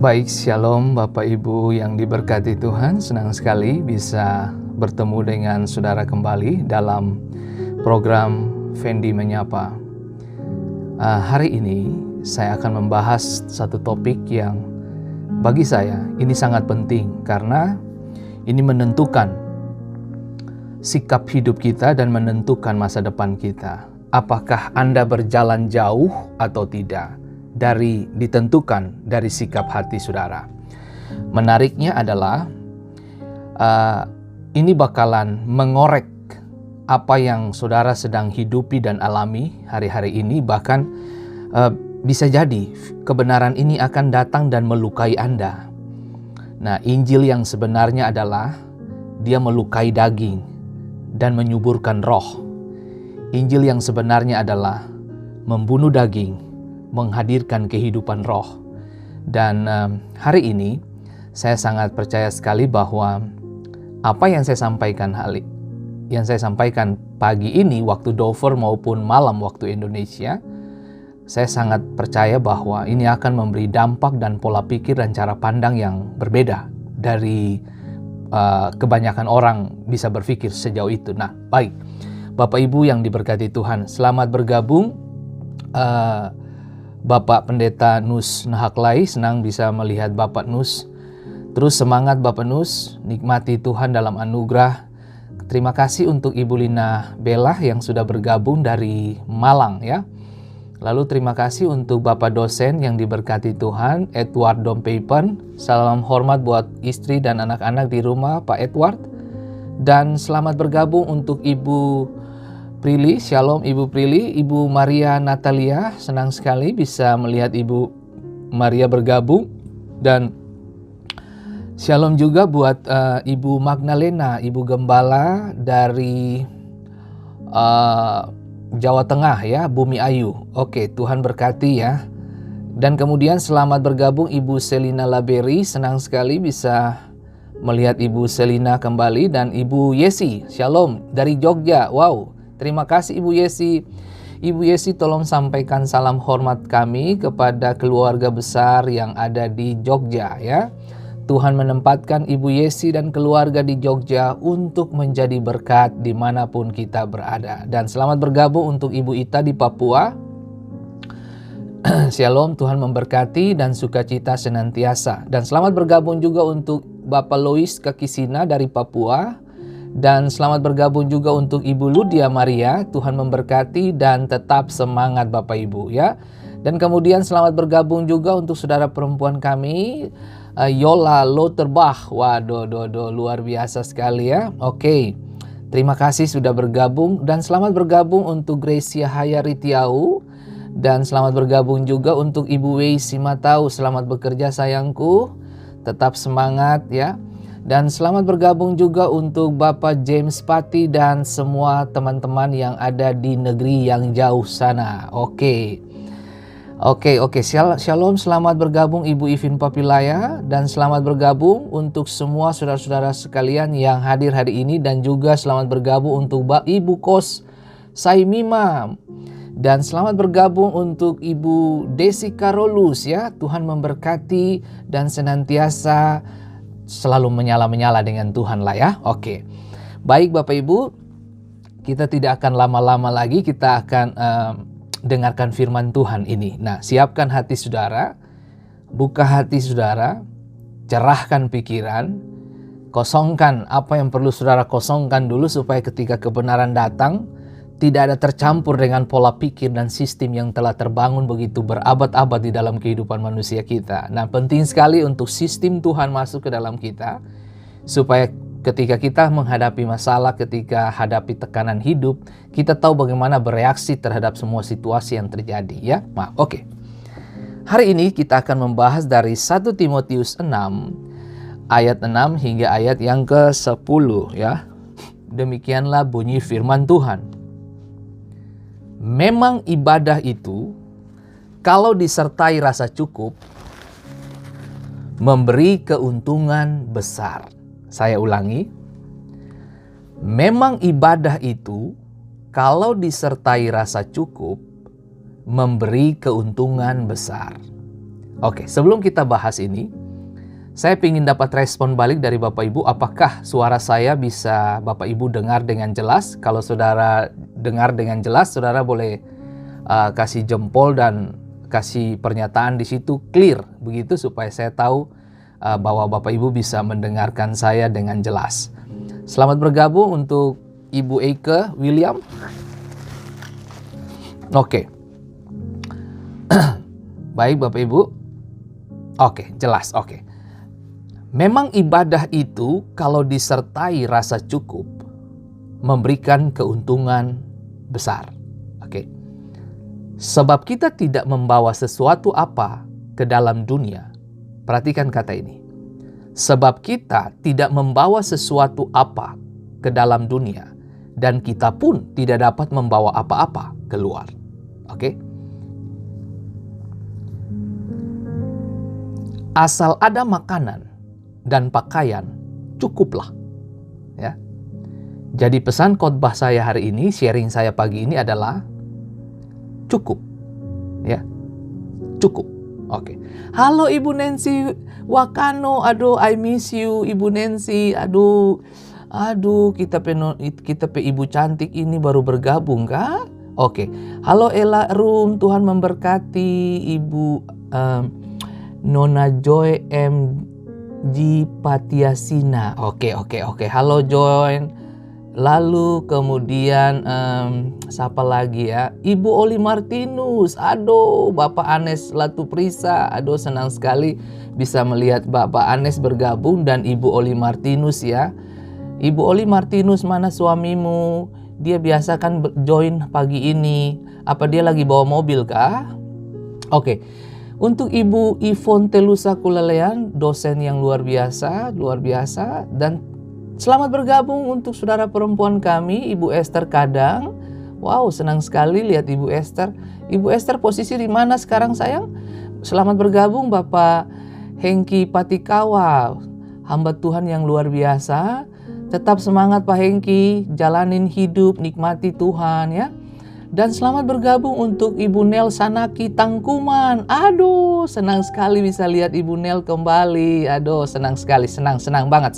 Baik, Shalom Bapak Ibu yang diberkati Tuhan. Senang sekali bisa bertemu dengan saudara kembali dalam program Fendi Menyapa. Hari ini saya akan membahas satu topik yang bagi saya ini sangat penting, karena ini menentukan sikap hidup kita dan menentukan masa depan kita. Apakah Anda berjalan jauh atau tidak? Ditentukan dari sikap hati saudara. Menariknya adalah ini bakalan mengorek apa yang saudara sedang hidupi dan alami hari-hari ini. Bahkan bisa jadi kebenaran ini akan datang dan melukai Anda. Nah, Injil yang sebenarnya adalah dia melukai daging dan menyuburkan roh. Injil yang sebenarnya adalah membunuh daging, menghadirkan kehidupan roh. Dan hari ini saya sangat percaya sekali bahwa apa yang saya sampaikan pagi ini waktu Dover maupun malam waktu Indonesia, saya sangat percaya bahwa ini akan memberi dampak dan pola pikir dan cara pandang yang berbeda dari kebanyakan orang bisa berpikir sejauh itu. Nah, baik Bapak Ibu yang diberkati Tuhan, selamat bergabung. Bapak Pendeta Nus Nahaklai, senang bisa melihat Bapak Nus. Terus semangat Bapak Nus, nikmati Tuhan dalam anugerah. Terima kasih untuk Ibu Lina Bella yang sudah bergabung dari Malang ya. Lalu terima kasih untuk Bapak dosen yang diberkati Tuhan, Edward Dompeipen. Salam hormat buat istri dan anak-anak di rumah Pak Edward. Dan selamat bergabung untuk Ibu Prilly, Shalom Ibu Prilly, Ibu Maria Natalia, senang sekali bisa melihat Ibu Maria bergabung. Dan Shalom juga buat Ibu Magdalena, Ibu Gembala dari Jawa Tengah ya, Bumi Ayu. Oke, Tuhan berkati ya. Dan kemudian selamat bergabung Ibu Selina Laberi, senang sekali bisa melihat Ibu Selina kembali. Dan Ibu Yesi, Shalom dari Jogja, wow. Terima kasih Ibu Yesi. Ibu Yesi tolong sampaikan salam hormat kami kepada keluarga besar yang ada di Jogja ya. Tuhan menempatkan Ibu Yesi dan keluarga di Jogja untuk menjadi berkat dimanapun kita berada. Dan selamat bergabung untuk Ibu Ita di Papua. Shalom, Tuhan memberkati dan sukacita senantiasa. Dan selamat bergabung juga untuk Bapak Lois Kakisina dari Papua. Dan selamat bergabung juga untuk Ibu Ludia Maria, Tuhan memberkati dan tetap semangat Bapak Ibu ya. Dan kemudian selamat bergabung juga untuk saudara perempuan kami, Yola Loterbach. Waduh, luar biasa sekali ya. Oke, terima kasih sudah bergabung. Dan selamat bergabung untuk Gracia Hayaritiau. Dan selamat bergabung juga untuk Ibu Wei Simatau. Selamat bekerja sayangku, tetap semangat ya. Dan selamat bergabung juga untuk Bapak James Pati dan semua teman-teman yang ada di negeri yang jauh sana. Oke. Shalom, selamat bergabung Ibu Ivin Papilaya. Dan selamat bergabung untuk semua saudara-saudara sekalian yang hadir hari ini. Dan juga selamat bergabung untuk Ibu Kos Saimima. Dan selamat bergabung untuk Ibu Desi Karolus ya. Tuhan memberkati dan senantiasa selalu menyala-menyala dengan Tuhan lah ya. Oke. Baik Bapak Ibu, kita tidak akan lama-lama lagi, kita akan dengarkan firman Tuhan ini. Nah, siapkan hati saudara, buka hati saudara, cerahkan pikiran, kosongkan apa yang perlu saudara kosongkan dulu supaya ketika kebenaran datang, tidak ada tercampur dengan pola pikir dan sistem yang telah terbangun begitu berabad-abad di dalam kehidupan manusia kita. Nah, penting sekali untuk sistem Tuhan masuk ke dalam kita, supaya ketika kita menghadapi masalah, ketika hadapi tekanan hidup, kita tahu bagaimana bereaksi terhadap semua situasi yang terjadi ya. Nah, oke. Hari ini kita akan membahas dari 1 Timotius 6 ayat 6 hingga ayat yang ke-10 ya. Demikianlah bunyi firman Tuhan. Memang ibadah itu kalau disertai rasa cukup memberi keuntungan besar. Saya ulangi, memang ibadah itu kalau disertai rasa cukup memberi keuntungan besar. Oke, sebelum kita bahas ini, saya ingin dapat respon balik dari Bapak Ibu. Apakah suara saya bisa Bapak Ibu dengar dengan jelas? Kalau saudara dengar dengan jelas, saudara boleh kasih jempol dan kasih pernyataan di situ clear, begitu supaya saya tahu bahwa Bapak Ibu bisa mendengarkan saya dengan jelas. Selamat bergabung untuk Ibu Eike William. Oke. Baik Bapak Ibu. Oke, jelas. Oke. Memang ibadah itu kalau disertai rasa cukup memberikan keuntungan besar. Oke. Sebab kita tidak membawa sesuatu apa ke dalam dunia. Perhatikan kata ini. Sebab kita tidak membawa sesuatu apa ke dalam dunia, dan kita pun tidak dapat membawa apa-apa keluar. Oke? Asal ada makanan dan pakaian, cukuplah. Ya. Jadi pesan khotbah saya hari ini, sharing saya pagi ini adalah cukup. Ya. Cukup. Oke. Halo Ibu Nancy Wakano, aduh I miss you Ibu Nancy, aduh kita pe Ibu cantik ini baru bergabung kah? Oke. Halo Ella Room, Tuhan memberkati Ibu Nona Joy MG Patiasina. Oke. Halo Joy. Lalu kemudian siapa lagi ya? Ibu Oli Martinus. Aduh, Bapak Anes Latuprisa. Aduh, senang sekali bisa melihat Bapak Anes bergabung dan Ibu Oli Martinus ya. Ibu Oli Martinus, mana suamimu? Dia biasa kan join pagi ini. Apa dia lagi bawa mobil kah? Oke. Untuk Ibu Ivon Telusa Kulelean, dosen yang luar biasa dan selamat bergabung untuk saudara perempuan kami, Ibu Esther Kadang. Wow, senang sekali lihat Ibu Esther. Ibu Esther posisi di mana sekarang sayang? Selamat bergabung Bapak Hengki Patikawa, hamba Tuhan yang luar biasa. Tetap semangat Pak Hengki, jalanin hidup, nikmati Tuhan ya. Dan selamat bergabung untuk Ibu Nel Sanaki Tangkuman. Aduh, senang sekali bisa lihat Ibu Nel kembali. Aduh, senang sekali, senang banget.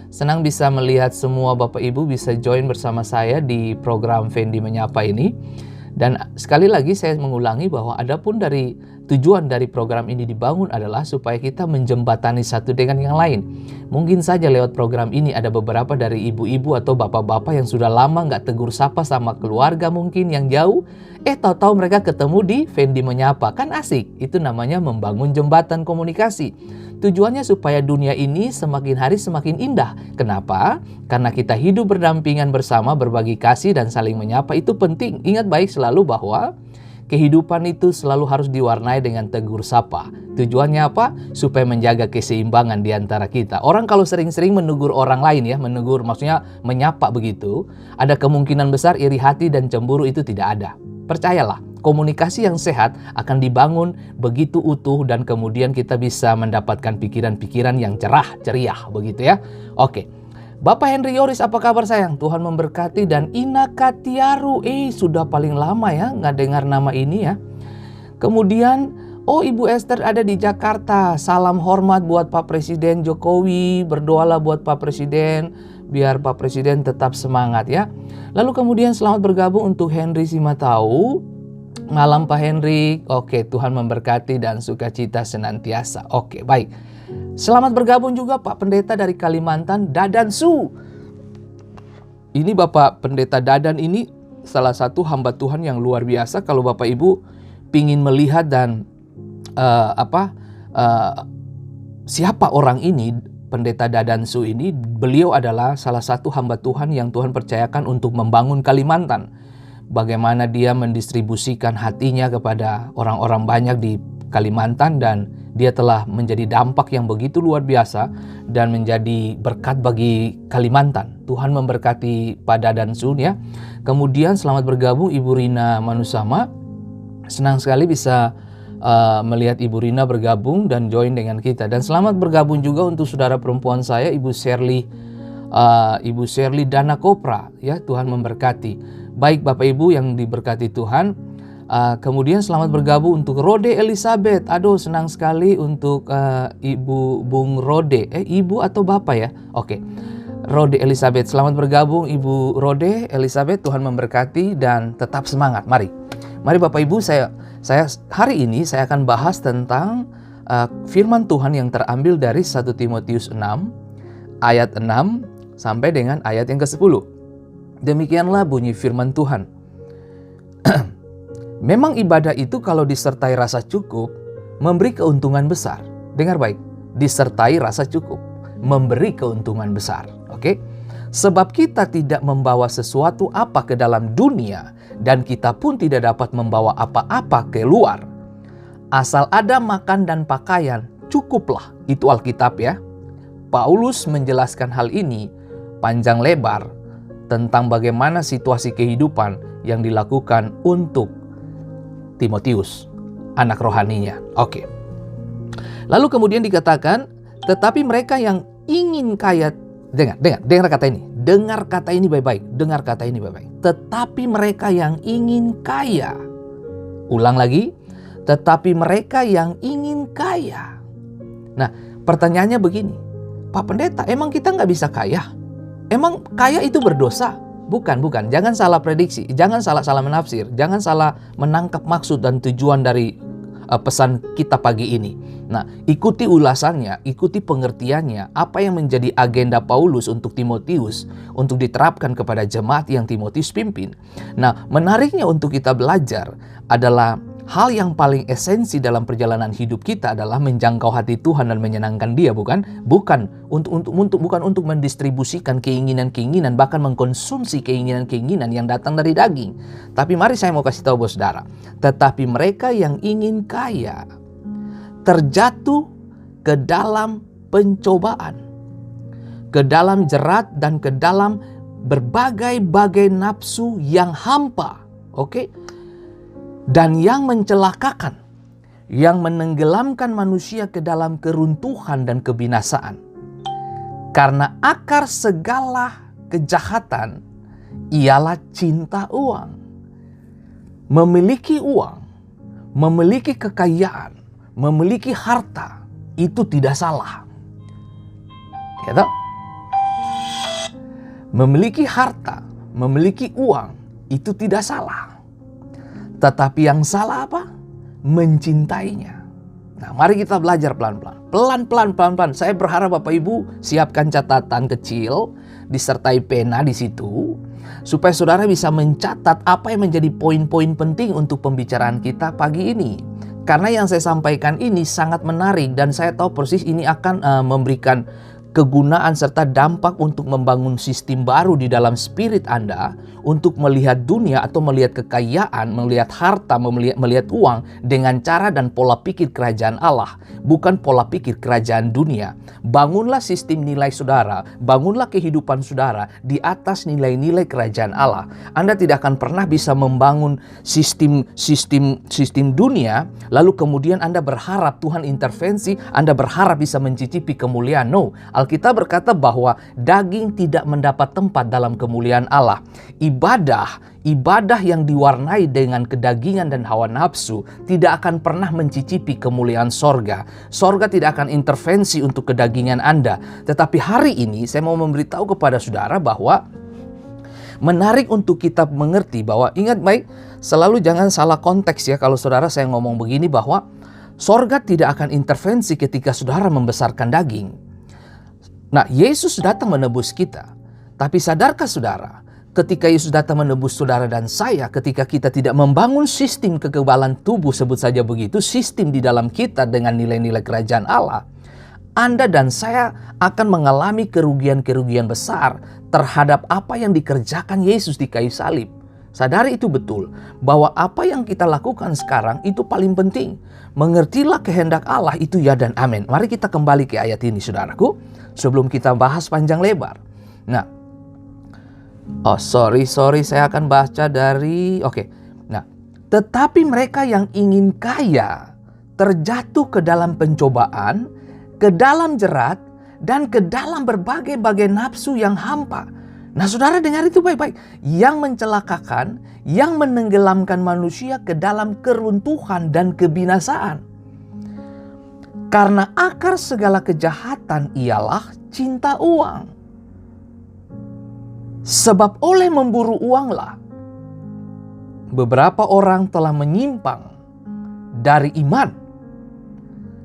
Senang bisa melihat semua Bapak Ibu bisa join bersama saya di program Fendi Menyapa ini. Dan sekali lagi saya mengulangi bahwa adapun dari tujuan dari program ini dibangun adalah supaya kita menjembatani satu dengan yang lain. Mungkin saja lewat program ini ada beberapa dari ibu-ibu atau bapak-bapak yang sudah lama nggak tegur sapa sama keluarga mungkin yang jauh. Tahu-tahu mereka ketemu di Fendi Menyapa. Kan asik, itu namanya membangun jembatan komunikasi. Tujuannya supaya dunia ini semakin hari semakin indah. Kenapa? Karena kita hidup berdampingan bersama, berbagi kasih dan saling menyapa itu penting. Ingat baik selalu bahwa kehidupan itu selalu harus diwarnai dengan tegur sapa. Tujuannya apa? Supaya menjaga keseimbangan di antara kita. Orang kalau sering-sering menegur orang lain ya, menegur maksudnya menyapa begitu, ada kemungkinan besar iri hati dan cemburu itu tidak ada. Percayalah, komunikasi yang sehat akan dibangun begitu utuh dan kemudian kita bisa mendapatkan pikiran-pikiran yang cerah, ceria begitu ya. Oke. Bapak Henry Yoris, apa kabar sayang? Tuhan memberkati. Dan Ina Katiaru, sudah paling lama ya nggak dengar nama ini ya. Kemudian Oh, Ibu Esther ada di Jakarta. Salam hormat buat Pak Presiden Jokowi. Berdoalah buat Pak Presiden biar Pak Presiden tetap semangat ya. Lalu kemudian selamat bergabung untuk Henry Simatau. Malam Pak Henry. Oke, Tuhan memberkati dan sukacita senantiasa. Oke, baik. Selamat bergabung juga Pak Pendeta dari Kalimantan, Dadan Su. Ini Bapak Pendeta Dadan ini salah satu hamba Tuhan yang luar biasa. Kalau Bapak Ibu pingin melihat dan siapa orang ini, Pendeta Dadansu ini, beliau adalah salah satu hamba Tuhan yang Tuhan percayakan untuk membangun Kalimantan. Bagaimana dia mendistribusikan hatinya kepada orang-orang banyak di Kalimantan, dan dia telah menjadi dampak yang begitu luar biasa dan menjadi berkat bagi Kalimantan. Tuhan memberkati Pak Dadansu ya. Kemudian selamat bergabung Ibu Rina Manusama. Senang sekali bisa melihat Ibu Rina bergabung dan join dengan kita. Dan selamat bergabung juga untuk saudara perempuan saya, Ibu Shirley Dana Kopra ya. Tuhan memberkati. Baik Bapak Ibu yang diberkati Tuhan. Kemudian selamat bergabung untuk Rode Elizabeth. Aduh, senang sekali untuk Ibu Bung Rode. Ibu atau Bapak ya? Oke. Rode Elizabeth, selamat bergabung Ibu Rode Elizabeth. Tuhan memberkati dan tetap semangat. Mari Bapak Ibu, saya hari ini saya akan bahas tentang firman Tuhan yang terambil dari 1 Timotius 6 ayat 6 sampai dengan ayat yang ke-10. Demikianlah bunyi firman Tuhan. Memang ibadah itu kalau disertai rasa cukup memberi keuntungan besar. Dengar baik, disertai rasa cukup memberi keuntungan besar. Oke? Sebab kita tidak membawa sesuatu apa ke dalam dunia, dan kita pun tidak dapat membawa apa-apa keluar. Asal ada makan dan pakaian, cukuplah. Itu Alkitab ya. Paulus menjelaskan hal ini panjang lebar tentang bagaimana situasi kehidupan yang dilakukan untuk Timotius, anak rohaninya. Oke. Lalu kemudian dikatakan, tetapi mereka yang ingin kaya, dengar kata ini. Dengar kata ini baik-baik. Dengar kata ini baik-baik. Tetapi mereka yang ingin kaya. Ulang lagi. Tetapi mereka yang ingin kaya. Nah, pertanyaannya begini. Pak Pendeta, emang kita nggak bisa kaya? Emang kaya itu berdosa? Bukan. Jangan salah prediksi. Jangan salah menafsir. Jangan salah menangkap maksud dan tujuan dari pesan kita pagi ini. Nah, ikuti ulasannya, ikuti pengertiannya, apa yang menjadi agenda Paulus untuk Timotius, untuk diterapkan kepada jemaat yang Timotius pimpin. Nah, menariknya untuk kita belajar adalah hal yang paling esensi dalam perjalanan hidup kita adalah menjangkau hati Tuhan dan menyenangkan Dia, bukan untuk mendistribusikan keinginan-keinginan, bahkan mengkonsumsi keinginan-keinginan yang datang dari daging. Tapi mari saya mau kasih tahu saudara, tetapi mereka yang ingin kaya terjatuh ke dalam pencobaan, ke dalam jerat dan ke dalam berbagai-bagai nafsu yang hampa, oke? Dan yang mencelakakan, yang menenggelamkan manusia ke dalam keruntuhan dan kebinasaan. Karena akar segala kejahatan ialah cinta uang. Memiliki uang, memiliki kekayaan, memiliki harta, itu tidak salah. Ya toh? Memiliki harta, memiliki uang, itu tidak salah. Tetapi yang salah apa? Mencintainya. Nah, mari kita belajar pelan-pelan. Pelan-pelan. Saya berharap Bapak Ibu siapkan catatan kecil, disertai pena di situ, supaya saudara bisa mencatat apa yang menjadi poin-poin penting untuk pembicaraan kita pagi ini. Karena yang saya sampaikan ini sangat menarik dan saya tahu persis ini akan memberikan kegunaan serta dampak untuk membangun sistem baru di dalam spirit Anda untuk melihat dunia atau melihat kekayaan, melihat harta, melihat uang dengan cara dan pola pikir kerajaan Allah, bukan pola pikir kerajaan dunia. Bangunlah sistem nilai saudara, bangunlah kehidupan saudara di atas nilai-nilai kerajaan Allah. Anda tidak akan pernah bisa membangun sistem dunia lalu kemudian Anda berharap Tuhan intervensi, Anda berharap bisa mencicipi kemuliaan. No, Alkitab berkata bahwa daging tidak mendapat tempat dalam kemuliaan Allah. Ibadah yang diwarnai dengan kedagingan dan hawa nafsu tidak akan pernah mencicipi kemuliaan sorga. Sorga tidak akan intervensi untuk kedagingan Anda. Tetapi hari ini saya mau memberitahu kepada saudara bahwa menarik untuk kita mengerti bahwa, ingat baik, selalu jangan salah konteks ya kalau saudara saya ngomong begini, bahwa sorga tidak akan intervensi ketika saudara membesarkan daging. Nah, Yesus datang menebus kita. Tapi sadarkah saudara, ketika Yesus datang menebus saudara dan saya, ketika kita tidak membangun sistem kekebalan tubuh, sebut saja begitu, sistem di dalam kita dengan nilai-nilai kerajaan Allah, Anda dan saya akan mengalami kerugian-kerugian besar terhadap apa yang dikerjakan Yesus di kayu salib. Sadari itu betul, bahwa apa yang kita lakukan sekarang itu paling penting. Mengertilah kehendak Allah, itu ya dan amin. Mari kita kembali ke ayat ini saudaraku, sebelum kita bahas panjang lebar. Nah, sorry, saya akan baca dari, Nah, tetapi mereka yang ingin kaya terjatuh ke dalam pencobaan, ke dalam jerat, dan ke dalam berbagai-bagai nafsu yang hampa. Nah, saudara dengar itu baik-baik. Yang mencelakakan, yang menenggelamkan manusia ke dalam keruntuhan dan kebinasaan. Karena akar segala kejahatan ialah cinta uang. Sebab oleh memburu uanglah beberapa orang telah menyimpang dari iman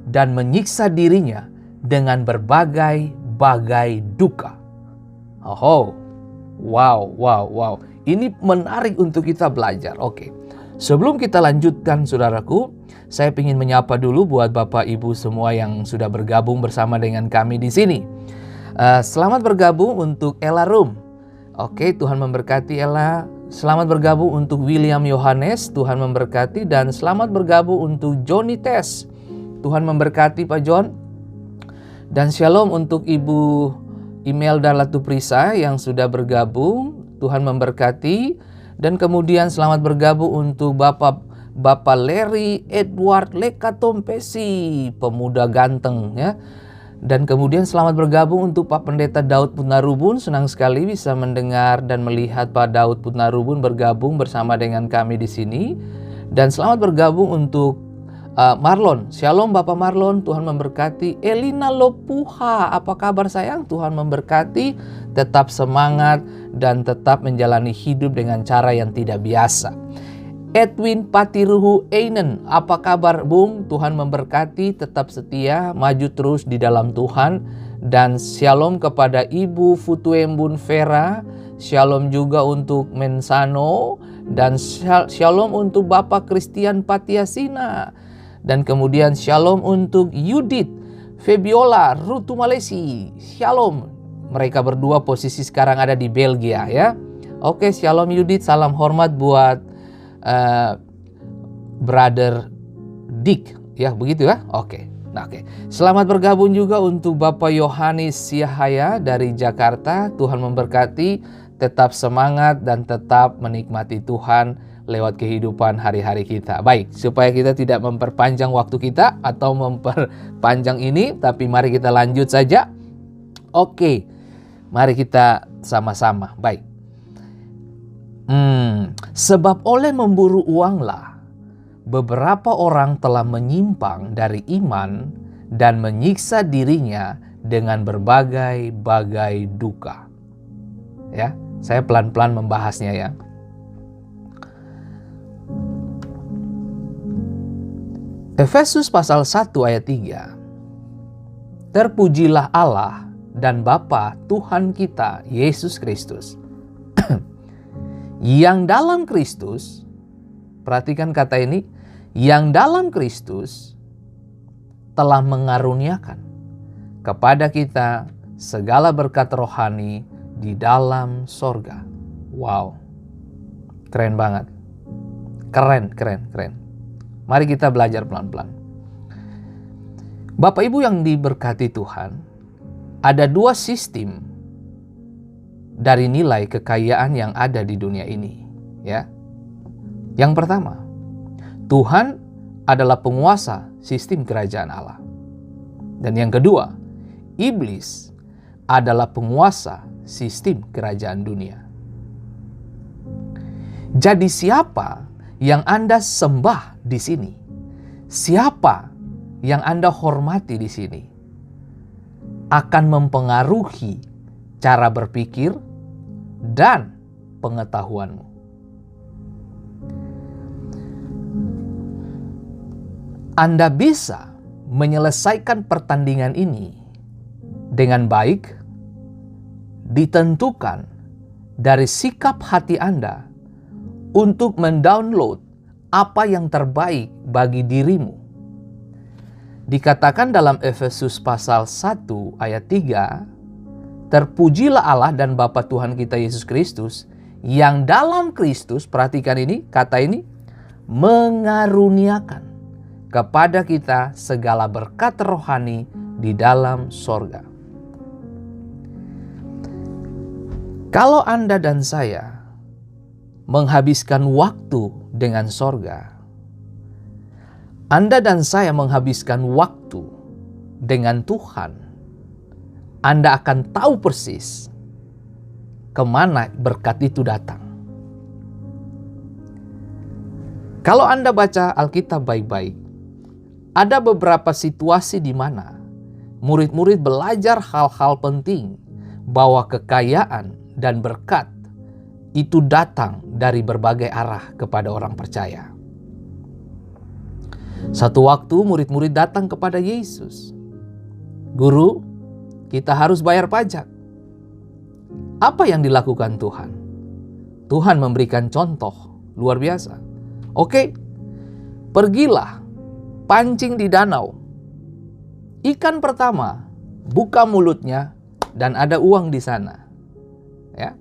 dan menyiksa dirinya dengan berbagai-bagai duka. Wow. Ini menarik untuk kita belajar. Sebelum kita lanjutkan saudaraku, saya ingin menyapa dulu buat Bapak Ibu semua yang sudah bergabung bersama dengan kami di sini. Selamat bergabung untuk Ella Rum. Tuhan memberkati Ella. Selamat bergabung untuk William Yohanes. Tuhan memberkati. Dan selamat bergabung untuk Johnny Tess. Tuhan memberkati Pak John. Dan shalom untuk Ibu Imelda Latuprisa yang sudah bergabung. Tuhan memberkati. Dan kemudian selamat bergabung untuk Bapak Larry Edward Lekatompesi, pemuda ganteng ya. Dan kemudian selamat bergabung untuk Pak Pendeta Daud Putnarubun. Senang sekali bisa mendengar dan melihat Pak Daud Putnarubun bergabung bersama dengan kami di sini. Dan selamat bergabung untuk Marlon. Shalom Bapak Marlon, Tuhan memberkati. Elina Lopuha, apa kabar sayang? Tuhan memberkati. Tetap semangat dan tetap menjalani hidup dengan cara yang tidak biasa. Edwin Patiruhu Einen, apa kabar Bung? Tuhan memberkati, tetap setia, maju terus di dalam Tuhan. Dan shalom kepada Ibu Futuembun Vera, shalom juga untuk Mensano, dan shalom untuk Bapak Christian Patiasina. Dan kemudian shalom untuk Yudit Febiola Rutu Malesi, shalom. Mereka berdua posisi sekarang ada di Belgia ya. Shalom Yudit, salam hormat buat Brother Dick ya, begitu ya. Selamat bergabung juga untuk Bapak Yohanes Yahaya dari Jakarta. Tuhan memberkati, tetap semangat dan tetap menikmati Tuhan lewat kehidupan hari-hari kita. Baik, supaya kita tidak memperpanjang waktu kita atau memperpanjang ini, tapi mari kita lanjut saja. Mari kita sama-sama. Baik. Sebab oleh memburu uanglah beberapa orang telah menyimpang dari iman dan menyiksa dirinya dengan berbagai-bagai duka. Ya, saya pelan-pelan membahasnya ya. Efesus pasal 1 ayat 3. Terpujilah Allah dan Bapa Tuhan kita Yesus Kristus, yang dalam Kristus, perhatikan kata ini, yang dalam Kristus telah mengaruniakan kepada kita segala berkat rohani di dalam sorga. Wow, keren banget. Keren. Mari kita belajar pelan-pelan. Bapak Ibu yang diberkati Tuhan, ada dua sistem dari nilai kekayaan yang ada di dunia ini, ya. Yang pertama, Tuhan adalah penguasa sistem kerajaan Allah. Dan yang kedua, iblis adalah penguasa sistem kerajaan dunia. Jadi siapa yang Anda sembah di sini? Siapa yang Anda hormati di sini? Akan mempengaruhi cara berpikir dan pengetahuanmu. Anda bisa menyelesaikan pertandingan ini dengan baik ditentukan dari sikap hati Anda untuk mendownload apa yang terbaik bagi dirimu. Dikatakan dalam Efesus pasal 1 ayat 3, terpujilah Allah dan Bapa Tuhan kita Yesus Kristus, yang dalam Kristus, perhatikan ini, kata ini, mengaruniakan kepada kita segala berkat rohani di dalam sorga. Kalau Anda dan saya menghabiskan waktu dengan sorga, Anda dan saya menghabiskan waktu dengan Tuhan, Anda akan tahu persis kemana berkat itu datang. Kalau Anda baca Alkitab baik-baik, ada beberapa situasi di mana murid-murid belajar hal-hal penting bahwa kekayaan dan berkat itu datang dari berbagai arah kepada orang percaya. Satu waktu murid-murid datang kepada Yesus. Guru, kita harus bayar pajak. Apa yang dilakukan Tuhan? Tuhan memberikan contoh luar biasa. Oke, pergilah, pancing di danau. Ikan pertama, buka mulutnya dan ada uang di sana. Ya.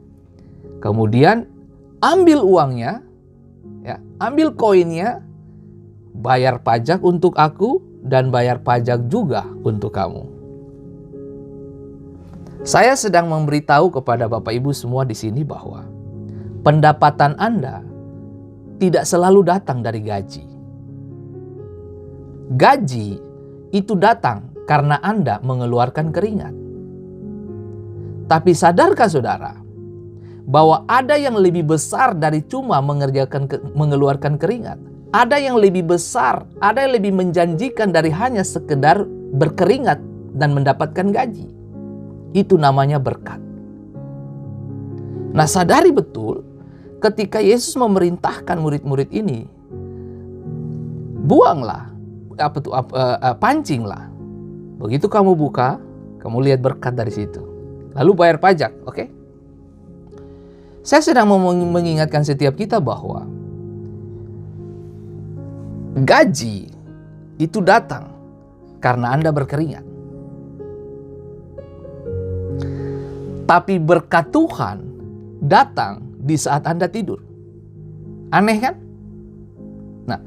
Kemudian ambil uangnya, ya, ambil koinnya, bayar pajak untuk aku dan bayar pajak juga untuk kamu. Saya sedang memberitahu kepada Bapak Ibu semua di sini bahwa pendapatan Anda tidak selalu datang dari gaji. Gaji itu datang karena Anda mengeluarkan keringat. Tapi sadarkah saudara bahwa ada yang lebih besar dari cuma mengeluarkan keringat? Ada yang lebih besar, ada yang lebih menjanjikan dari hanya sekedar berkeringat dan mendapatkan gaji. Itu namanya berkat. Nah, sadari betul ketika Yesus memerintahkan murid-murid ini, buanglah, pancinglah. Begitu kamu buka, kamu lihat berkat dari situ. Lalu bayar pajak, oke? Saya sedang mengingatkan setiap kita bahwa gaji itu datang karena Anda berkeringat. Tapi berkat Tuhan datang di saat Anda tidur. Aneh kan? Nah,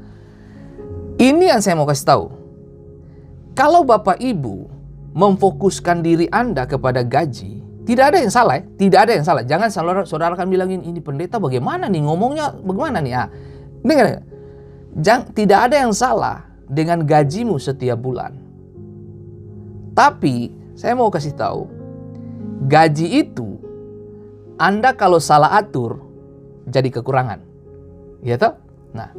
ini yang saya mau kasih tahu. Kalau Bapak Ibu memfokuskan diri Anda kepada gaji, tidak ada yang salah, ya? Tidak ada yang salah. Jangan saudara akan bilangin, ini pendeta bagaimana nih ngomongnya, bagaimana nih? Ah, dengar. Tidak ada yang salah dengan gajimu setiap bulan. Tapi saya mau kasih tahu, gaji itu Anda kalau salah atur jadi kekurangan. Ya toh? Nah,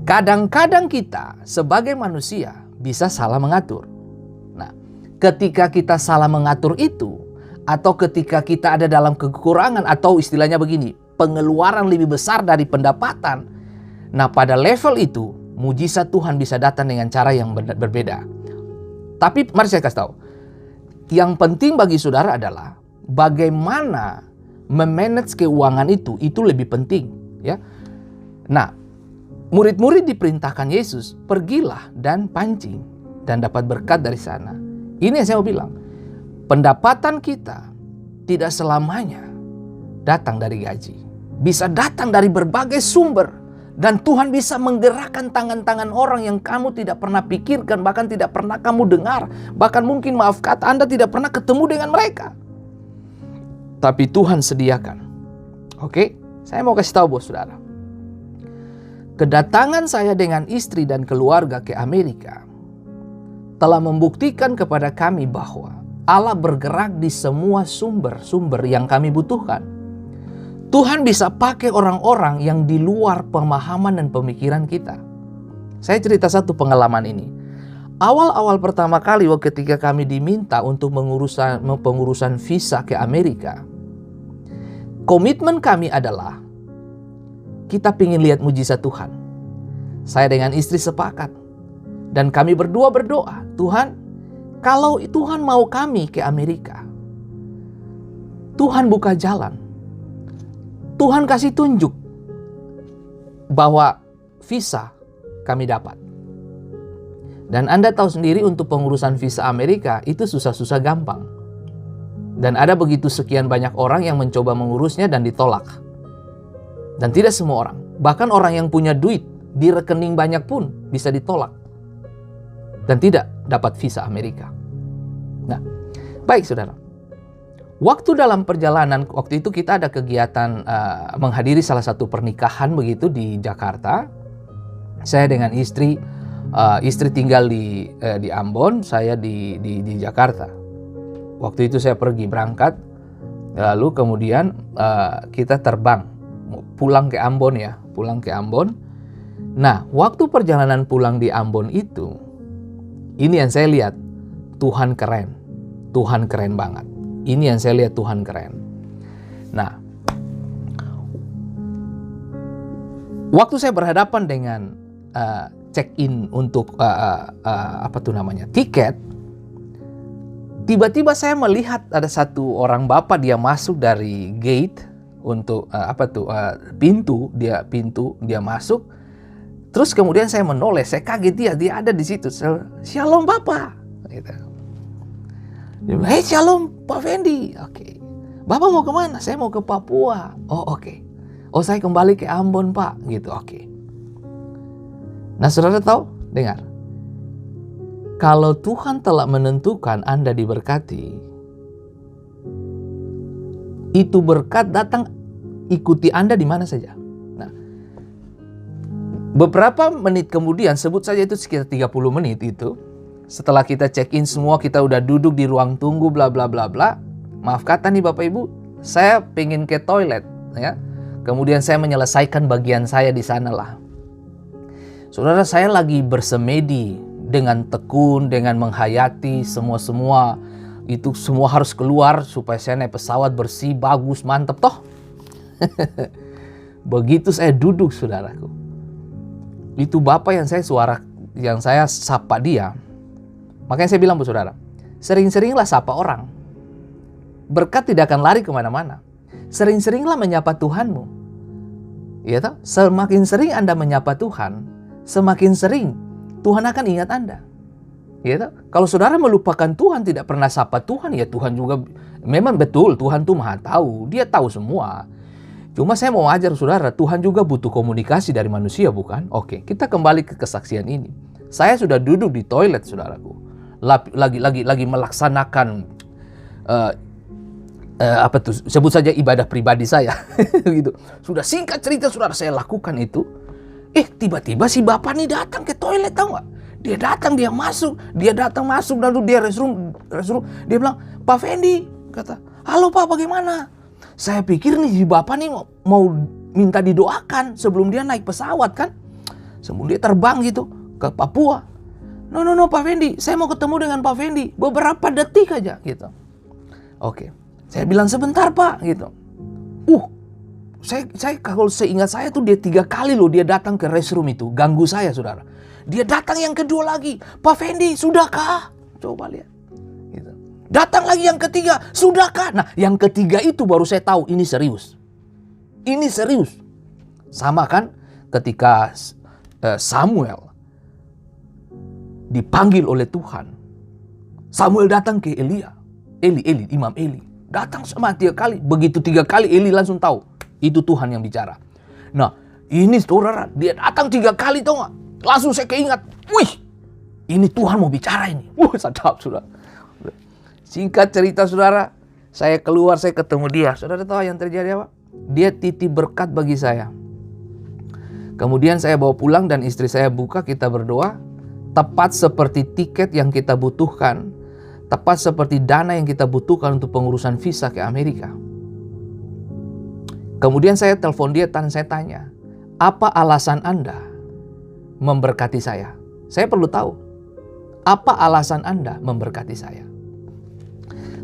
kadang-kadang kita sebagai manusia bisa salah mengatur. Nah, ketika kita salah mengatur itu, atau ketika kita ada dalam kekurangan, atau istilahnya begini, pengeluaran lebih besar dari pendapatan, nah pada level itu mujizat Tuhan bisa datang dengan cara yang berbeda. Tapi mari saya kasih tahu, yang penting bagi saudara adalah bagaimana memanage keuangan itu lebih penting, ya. Nah, murid-murid diperintahkan Yesus, pergilah dan pancing dan dapat berkat dari sana. Ini yang saya mau bilang, pendapatan kita tidak selamanya datang dari gaji. Bisa datang dari berbagai sumber. Dan Tuhan bisa menggerakkan tangan-tangan orang yang kamu tidak pernah pikirkan, bahkan tidak pernah kamu dengar. Bahkan mungkin maaf kata Anda tidak pernah ketemu dengan mereka. Tapi Tuhan sediakan. Oke, saya mau kasih tahu bos saudara. Kedatangan saya dengan istri dan keluarga ke Amerika telah membuktikan kepada kami bahwa Allah bergerak di semua sumber-sumber yang kami butuhkan. Tuhan bisa pakai orang-orang yang di luar pemahaman dan pemikiran kita. Saya cerita satu pengalaman ini. Awal-awal pertama kali ketika kami diminta untuk pengurusan visa ke Amerika, komitmen kami adalah kita ingin lihat mujizat Tuhan. Saya dengan istri sepakat. Dan kami berdua berdoa, Tuhan, kalau Tuhan mau kami ke Amerika, Tuhan buka jalan. Tuhan kasih tunjuk bahwa visa kami dapat. Dan Anda tahu sendiri untuk pengurusan visa Amerika itu susah-susah gampang. Dan ada begitu sekian banyak orang yang mencoba mengurusnya dan ditolak. Dan tidak semua orang, bahkan orang yang punya duit di rekening banyak pun bisa ditolak. Dan tidak dapat visa Amerika. Nah, baik saudara. Waktu dalam perjalanan, waktu itu kita ada kegiatan menghadiri salah satu pernikahan begitu di Jakarta. Saya dengan istri tinggal di Ambon, saya di Jakarta. Waktu itu saya berangkat, lalu kemudian kita terbang pulang ke Ambon ya, pulang ke Ambon. Nah, waktu perjalanan pulang di Ambon itu, ini yang saya lihat, Tuhan keren banget. Ini yang saya lihat, Tuhan keren. Nah, waktu saya berhadapan dengan check-in untuk tiket, tiba-tiba saya melihat ada satu orang bapak, dia masuk dari gate untuk pintu dia masuk. Terus kemudian saya menoleh, saya kaget dia ada di situ. Shalom Bapak. Gitu. Dia bilang, hey shalom Pak Fendi. Oke. Bapak mau kemana? Saya mau ke Papua. Oh oke. Oh saya kembali ke Ambon Pak. Gitu, oke. Nah saudara tahu, dengar. Kalau Tuhan telah menentukan Anda diberkati, itu berkat datang ikuti Anda di mana saja. Beberapa menit kemudian, sebut saja itu sekitar 30 menit itu, setelah kita check-in semua, kita udah duduk di ruang tunggu bla bla bla bla. Maaf kata nih Bapak Ibu, saya pengen ke toilet ya. Kemudian saya menyelesaikan bagian saya di sana lah. Saudara, saya lagi bersemedi dengan tekun, dengan menghayati semua itu semua harus keluar supaya saya naik pesawat bersih, bagus, mantep toh. Begitu saya duduk saudaraku, itu Bapak yang saya sapa dia. Makanya saya bilang buat saudara, sering-seringlah sapa orang. Berkat tidak akan lari kemana-mana. Sering-seringlah menyapa Tuhanmu. Ya toh? Semakin sering Anda menyapa Tuhan, semakin sering Tuhan akan ingat Anda. Ya toh? Kalau saudara melupakan Tuhan, tidak pernah sapa Tuhan, ya Tuhan juga memang betul Tuhan tuh maha tahu, dia tahu semua. Cuma saya mau ajar saudara, Tuhan juga butuh komunikasi dari manusia, bukan? Oke, kita kembali ke kesaksian ini. Saya sudah duduk di toilet, saudaraku. Lagi melaksanakan sebut saja ibadah pribadi saya. Gitu. Sudah singkat cerita, saudara, saya lakukan itu. Tiba-tiba si bapak nih datang ke toilet, tahu nggak? Dia datang masuk, lalu dia restroom. Dia bilang, Pak Fendi, kata, halo Pak, bagaimana? Saya pikir nih si bapak nih mau minta didoakan sebelum dia naik pesawat kan. Sebelum dia terbang gitu ke Papua. No Pak Fendi, saya mau ketemu dengan Pak Fendi. Beberapa detik aja gitu. Oke. Saya bilang sebentar Pak gitu. Saya kalau seingat saya tuh dia 3 kali loh dia datang ke restroom itu. Ganggu saya saudara. Dia datang yang kedua lagi. Pak Fendi, sudahkah? Coba lihat. Gitu. Datang lagi yang ketiga, sudahkah? Nah, yang ketiga itu baru saya tahu ini serius. Ini serius. Sama kan ketika Samuel dipanggil oleh Tuhan. Samuel datang ke Imam Eli. Datang sama 3 kali. Begitu 3 kali Eli langsung tahu. Itu Tuhan yang bicara. Nah, ini saudara, dia datang 3 kali tahu nggak? Langsung saya keingat. Wih, ini Tuhan mau bicara ini. Sadap saudara. Singkat cerita saudara, saya keluar, saya ketemu dia. Saudara tahu yang terjadi apa? Dia titip berkat bagi saya. Kemudian saya bawa pulang dan istri saya buka, kita berdoa. Tepat seperti tiket yang kita butuhkan. Tepat seperti dana yang kita butuhkan untuk pengurusan visa ke Amerika. Kemudian saya telepon dia dan saya tanya, apa alasan Anda memberkati saya? Saya perlu tahu, apa alasan Anda memberkati saya?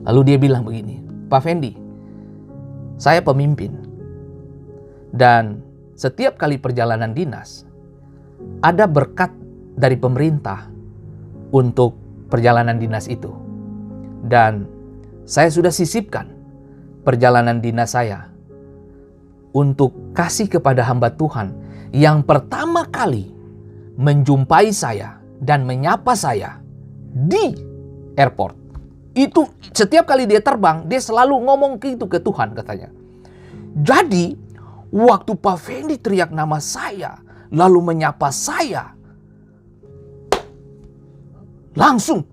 Lalu dia bilang begini, Pak Fendi, saya pemimpin. Dan setiap kali perjalanan dinas, ada berkat dari pemerintah untuk perjalanan dinas itu. Dan saya sudah sisipkan perjalanan dinas saya untuk kasih kepada hamba Tuhan yang pertama kali menjumpai saya dan menyapa saya di airport. Itu setiap kali dia terbang, dia selalu ngomong gitu ke Tuhan katanya. Jadi, waktu Pak Fendi teriak nama saya, lalu menyapa saya, langsung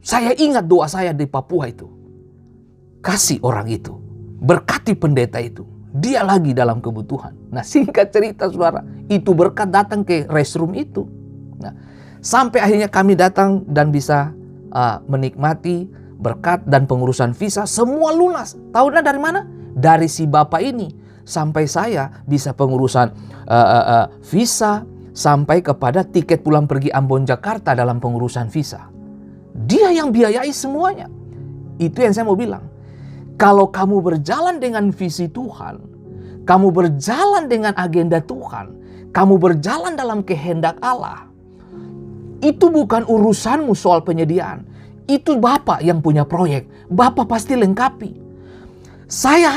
saya ingat doa saya di Papua itu. Kasih orang itu, berkati pendeta itu. Dia lagi dalam kebutuhan. Nah, singkat cerita saudara, itu berkat datang ke restroom itu. Nah, sampai akhirnya kami datang dan bisa menikmati berkat dan pengurusan visa semua lunas. Tahunya dari mana? Dari si bapak ini. Sampai saya bisa pengurusan visa, sampai kepada tiket pulang pergi Ambon Jakarta dalam pengurusan visa. Dia yang biayai semuanya. Itu yang saya mau bilang. Kalau kamu berjalan dengan visi Tuhan, kamu berjalan dengan agenda Tuhan, kamu berjalan dalam kehendak Allah, itu bukan urusanmu soal penyediaan. Itu Bapak yang punya proyek. Bapak pasti lengkapi. Saya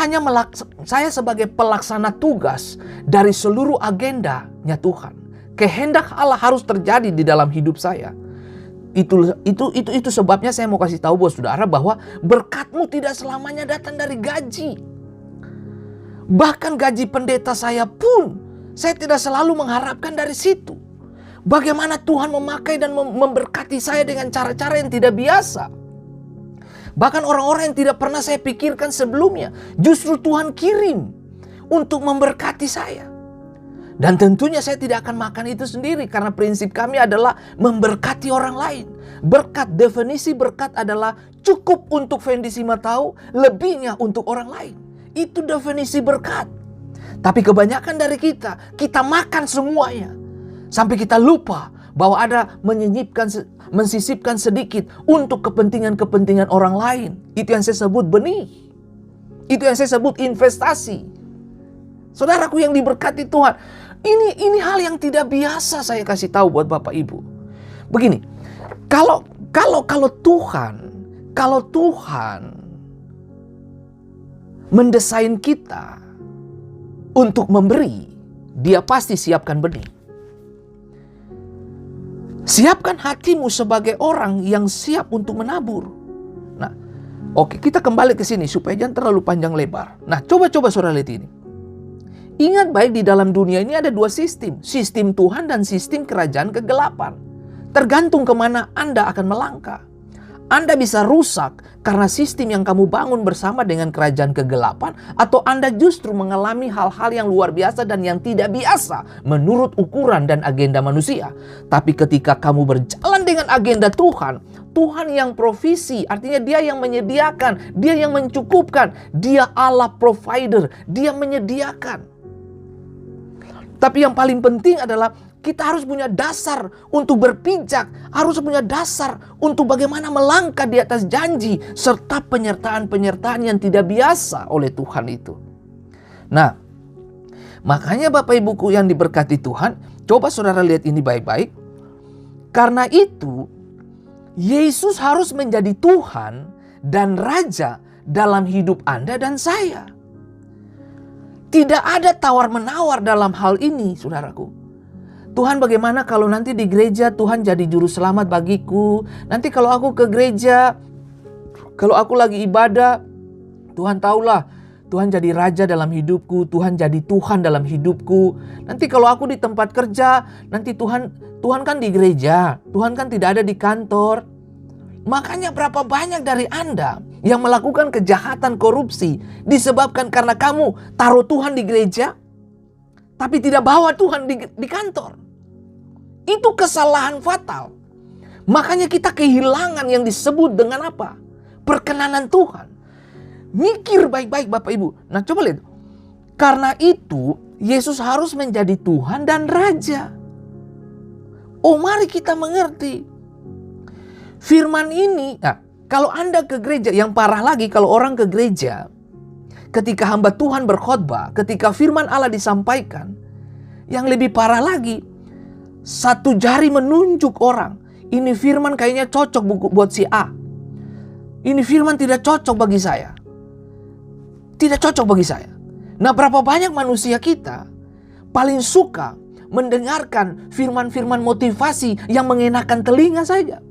sebagai pelaksana tugas dari seluruh agendanya Tuhan. Kehendak Allah harus terjadi di dalam hidup saya. Itu sebabnya saya mau kasih tahu buat saudara bahwa berkatmu tidak selamanya datang dari gaji. Bahkan gaji pendeta saya pun saya tidak selalu mengharapkan dari situ. Bagaimana Tuhan memakai dan memberkati saya dengan cara-cara yang tidak biasa. Bahkan orang-orang yang tidak pernah saya pikirkan sebelumnya, justru Tuhan kirim untuk memberkati saya. Dan tentunya saya tidak akan makan itu sendiri, karena prinsip kami adalah memberkati orang lain. Berkat, definisi berkat adalah cukup untuk Fendi Sima tahu, lebihnya untuk orang lain. Itu definisi berkat. Tapi kebanyakan dari kita makan semuanya. Sampai kita lupa bahwa ada mensisipkan sedikit untuk kepentingan-kepentingan orang lain. Itu yang saya sebut benih. Itu yang saya sebut investasi. Saudaraku yang diberkati Tuhan, ini hal yang tidak biasa saya kasih tahu buat Bapak Ibu. Begini, kalau Tuhan mendesain kita untuk memberi, Dia pasti siapkan benih. Siapkan hatimu sebagai orang yang siap untuk menabur. Nah, oke, kita kembali ke sini supaya jangan terlalu panjang lebar. Nah, coba saudara lihat ini. Ingat baik, di dalam dunia ini ada dua sistem. Sistem Tuhan dan sistem kerajaan kegelapan. Tergantung kemana Anda akan melangkah. Anda bisa rusak karena sistem yang kamu bangun bersama dengan kerajaan kegelapan, atau Anda justru mengalami hal-hal yang luar biasa dan yang tidak biasa menurut ukuran dan agenda manusia. Tapi ketika kamu berjalan dengan agenda Tuhan, Tuhan yang provisi, artinya Dia yang menyediakan, Dia yang mencukupkan, Dia Allah provider, Dia menyediakan. Tapi yang paling penting adalah kita harus punya dasar untuk berpijak, harus punya dasar untuk bagaimana melangkah di atas janji, serta penyertaan-penyertaan yang tidak biasa oleh Tuhan itu. Nah, makanya Bapak Ibuku yang diberkati Tuhan, coba saudara lihat ini baik-baik. Karena itu, Yesus harus menjadi Tuhan dan Raja dalam hidup Anda dan saya. Tidak ada tawar-menawar dalam hal ini, saudaraku. Tuhan, bagaimana kalau nanti di gereja Tuhan jadi juru selamat bagiku? Nanti kalau aku ke gereja, kalau aku lagi ibadah, Tuhan tahulah, Tuhan jadi raja dalam hidupku, Tuhan jadi Tuhan dalam hidupku. Nanti kalau aku di tempat kerja, nanti Tuhan kan di gereja, Tuhan kan tidak ada di kantor. Makanya berapa banyak dari Anda yang melakukan kejahatan korupsi disebabkan karena kamu taruh Tuhan di gereja, tapi tidak bawa Tuhan di kantor. Itu kesalahan fatal. Makanya kita kehilangan yang disebut dengan apa? Perkenanan Tuhan. Mikir baik-baik Bapak Ibu. Nah coba lihat. Karena itu Yesus harus menjadi Tuhan dan Raja. Oh mari kita mengerti. Firman ini, nah, kalau Anda ke gereja, yang parah lagi kalau orang ke gereja, ketika hamba Tuhan berkhotbah, ketika firman Allah disampaikan, yang lebih parah lagi, satu jari menunjuk orang. Ini firman kayaknya cocok buat si A. Ini firman tidak cocok bagi saya. Tidak cocok bagi saya. Nah, berapa banyak manusia kita paling suka mendengarkan firman-firman motivasi yang mengenakan telinga saja.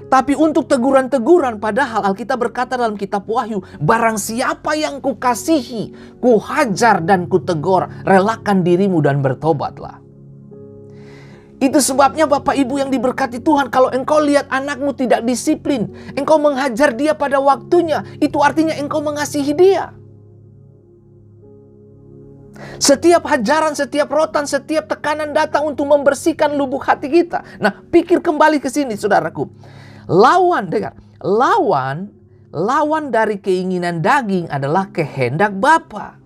Tapi untuk teguran-teguran, padahal Alkitab berkata dalam kitab Wahyu, barang siapa yang kukasihi, kuhajar dan kutegur, relakan dirimu dan bertobatlah. Itu sebabnya Bapak Ibu yang diberkati Tuhan, kalau engkau lihat anakmu tidak disiplin, engkau menghajar dia pada waktunya, itu artinya engkau mengasihi dia. Setiap hajaran, setiap rotan, setiap tekanan datang untuk membersihkan lubuk hati kita. Nah, pikir kembali ke sini saudaraku. Lawan dari keinginan daging adalah kehendak Bapa.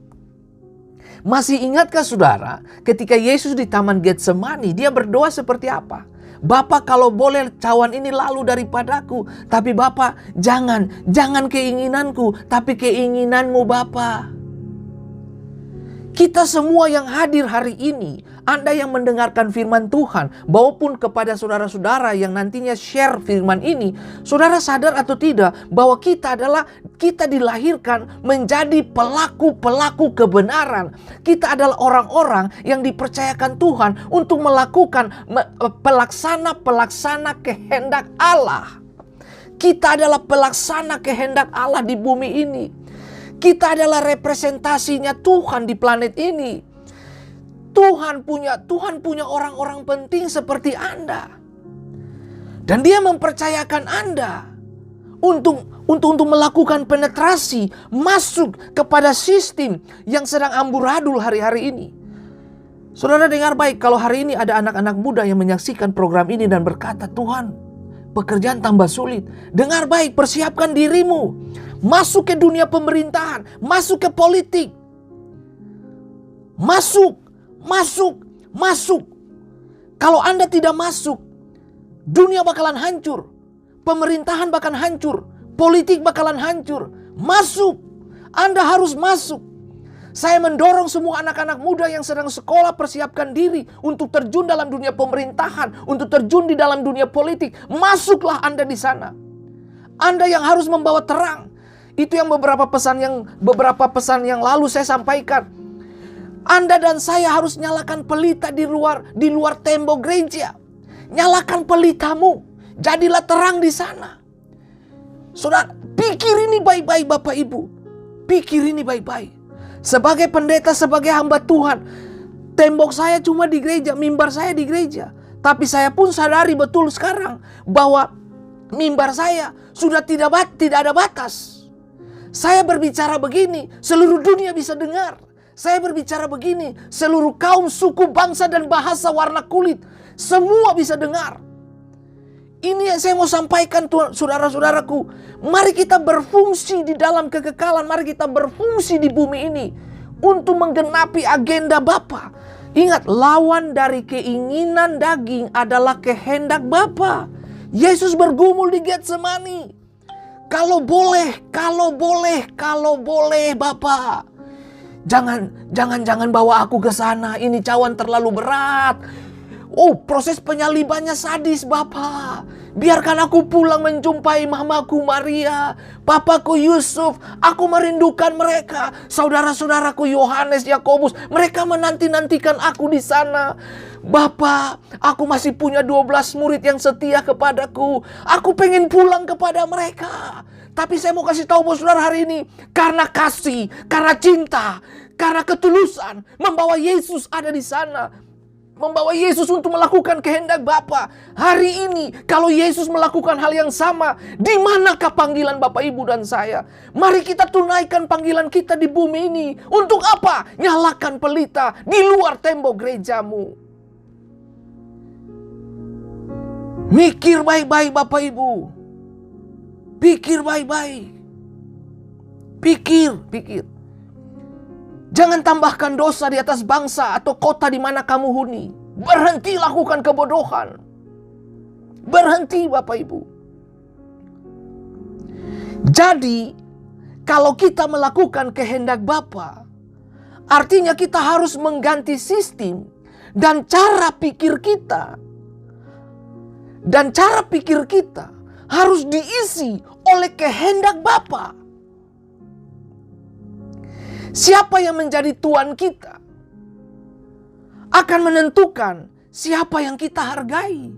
Masih ingatkah saudara, ketika Yesus di Taman Getsemani, dia berdoa seperti apa? Bapa, kalau boleh cawan ini lalu daripadaku, tapi Bapa, jangan keinginanku, tapi keinginanmu Bapa. Kita semua yang hadir hari ini, Anda yang mendengarkan firman Tuhan, maupun kepada saudara-saudara yang nantinya share firman ini, saudara sadar atau tidak bahwa kita dilahirkan menjadi pelaku-pelaku kebenaran. Kita adalah orang-orang yang dipercayakan Tuhan untuk melakukan pelaksana kehendak Allah. Kita adalah pelaksana kehendak Allah di bumi ini. Kita adalah representasinya Tuhan di planet ini. Tuhan punya orang-orang penting seperti Anda. Dan dia mempercayakan Anda untuk melakukan penetrasi masuk kepada sistem yang sedang amburadul hari-hari ini. Saudara dengar baik, kalau hari ini ada anak-anak muda yang menyaksikan program ini dan berkata, Tuhan, pekerjaan tambah sulit. Dengar baik, persiapkan dirimu. Masuk ke dunia pemerintahan, masuk ke politik. Masuk. Kalau Anda tidak masuk, dunia bakalan hancur. Pemerintahan bakalan hancur. Politik bakalan hancur. Masuk. Anda harus masuk. Saya mendorong semua anak-anak muda yang sedang sekolah persiapkan diri untuk terjun dalam dunia pemerintahan, untuk terjun di dalam dunia politik. Masuklah Anda di sana. Anda yang harus membawa terang. Itu yang beberapa pesan yang lalu saya sampaikan. Anda dan saya harus nyalakan pelita di luar tembok gereja. Nyalakan pelitamu. Jadilah terang di sana. Saudara, pikir ini baik-baik Bapak Ibu. Pikir ini baik-baik. Sebagai pendeta, sebagai hamba Tuhan, tembok saya cuma di gereja, mimbar saya di gereja. Tapi saya pun sadari betul sekarang bahwa mimbar saya sudah tidak ada batas. Saya berbicara begini, seluruh dunia bisa dengar. Saya berbicara begini, seluruh kaum, suku, bangsa, dan bahasa, warna kulit, semua bisa dengar. Ini yang saya mau sampaikan saudara-saudaraku. Mari kita berfungsi di dalam kekekalan. Mari kita berfungsi di bumi ini untuk menggenapi agenda Bapa. Ingat, lawan dari keinginan daging adalah kehendak Bapa. Yesus bergumul di Getsemani. Kalau boleh Bapak. Jangan bawa aku ke sana. Ini cawan terlalu berat. Oh, proses penyalibannya sadis Bapak. Biarkan aku pulang menjumpai mamaku Maria, papaku Yusuf. Aku merindukan mereka. Saudara-saudaraku Yohanes, Yakobus. Mereka menanti-nantikan aku di sana. Bapak, aku masih punya 12 murid yang setia kepadaku. Aku pengen pulang kepada mereka. Tapi saya mau kasih tahu buat saudara hari ini. Karena kasih, karena cinta, karena ketulusan. Membawa Yesus ada di sana. Membawa Yesus untuk melakukan kehendak Bapa. Hari ini kalau Yesus melakukan hal yang sama, di manakah panggilan Bapak Ibu dan saya? Mari kita tunaikan panggilan kita di bumi ini. Untuk apa? Nyalakan pelita di luar tembok gerejamu. Mikir baik-baik Bapak Ibu. Pikir baik-baik. Pikir. Jangan tambahkan dosa di atas bangsa atau kota di mana kamu huni. Berhenti lakukan kebodohan. Berhenti Bapak Ibu. Jadi, kalau kita melakukan kehendak Bapa, artinya kita harus mengganti sistem dan cara pikir kita. Dan cara pikir kita harus diisi oleh kehendak Bapa. Siapa yang menjadi Tuhan kita akan menentukan siapa yang kita hargai.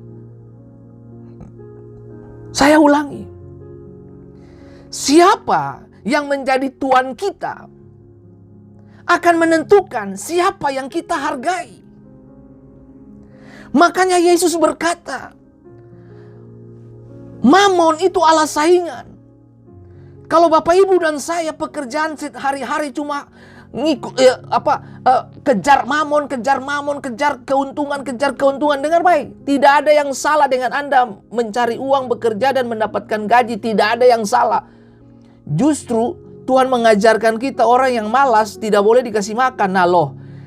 Saya ulangi. Siapa yang menjadi Tuhan kita akan menentukan siapa yang kita hargai. Makanya Yesus berkata, Mamon itu Allah saingan. Kalau Bapak Ibu dan saya pekerjaan hari-hari cuma kejar mamon, kejar keuntungan. Dengar baik, tidak ada yang salah dengan Anda mencari uang, bekerja dan mendapatkan gaji. Tidak ada yang salah. Justru Tuhan mengajarkan kita orang yang malas tidak boleh dikasih makan.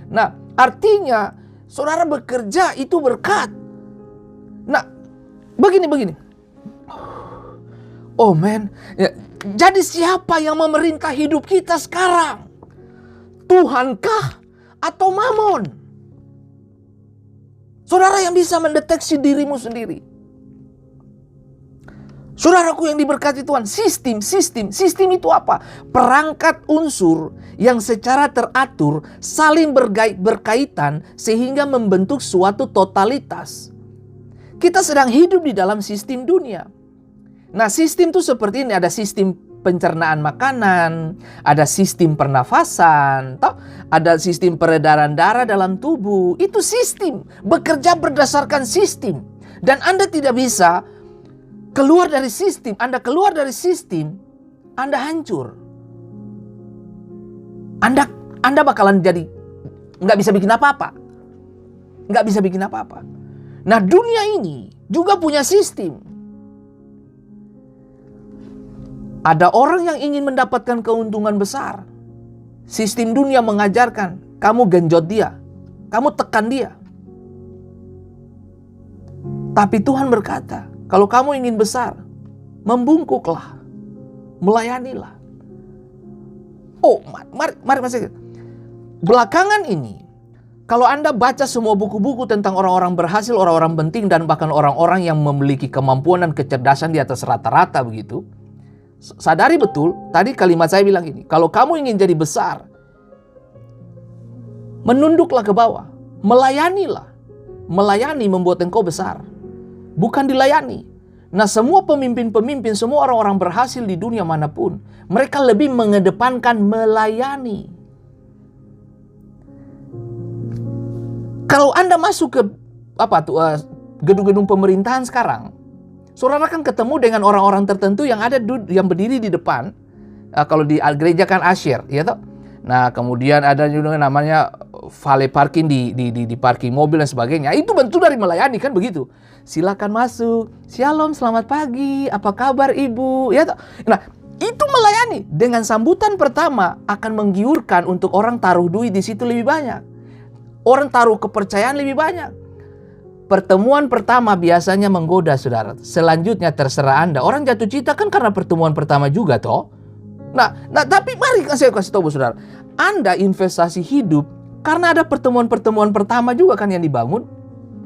Nah, artinya saudara bekerja itu berkat. Nah, begini. Oh man, ya, jadi siapa yang memerintah hidup kita sekarang? Tuhankah atau Mamon? Saudara yang bisa mendeteksi dirimu sendiri. Saudaraku yang diberkati Tuhan, sistem itu apa? Perangkat unsur yang secara teratur saling berkaitan sehingga membentuk suatu totalitas. Kita sedang hidup di dalam sistem dunia. Nah, sistem itu seperti ini, ada sistem pencernaan makanan, ada sistem pernafasan, ada sistem peredaran darah dalam tubuh. Itu sistem, bekerja berdasarkan sistem. Dan Anda tidak bisa keluar dari sistem. Anda keluar dari sistem, Anda hancur. Anda bakalan jadi nggak bisa bikin apa-apa. Nah, dunia ini juga punya sistem. Ada orang yang ingin mendapatkan keuntungan besar. Sistem dunia mengajarkan, kamu genjot dia, kamu tekan dia. Tapi Tuhan berkata, kalau kamu ingin besar, membungkuklah, melayanilah. Oh, mari masih. Belakangan ini, kalau Anda baca semua buku-buku tentang orang-orang berhasil, orang-orang penting, dan bahkan orang-orang yang memiliki kemampuan dan kecerdasan di atas rata-rata begitu, sadari betul, tadi kalimat saya bilang ini, kalau kamu ingin jadi besar, menunduklah ke bawah, melayanilah. Melayani membuat engkau besar, bukan dilayani. Nah, semua pemimpin-pemimpin, semua orang-orang berhasil di dunia manapun, mereka lebih mengedepankan melayani. Kalau Anda masuk ke gedung-gedung pemerintahan sekarang, saudara kan ketemu dengan orang-orang tertentu yang berdiri di depan. Kalau di gereja kan Asyir, ya toh. Nah, kemudian ada juga namanya valet parking di parking mobil dan sebagainya. Itu bentuk dari melayani kan begitu. Silakan masuk. Shalom, selamat pagi. Apa kabar Ibu? Ya toh. Nah, itu melayani. Dengan sambutan pertama akan menggiurkan untuk orang taruh duit di situ lebih banyak. Orang taruh kepercayaan lebih banyak. Pertemuan pertama biasanya menggoda, saudara. Selanjutnya terserah Anda. Orang jatuh cinta kan karena pertemuan pertama juga, toh. Nah, tapi mari saya kasih tahu, saudara. Anda investasi hidup karena ada pertemuan-pertemuan pertama juga kan yang dibangun.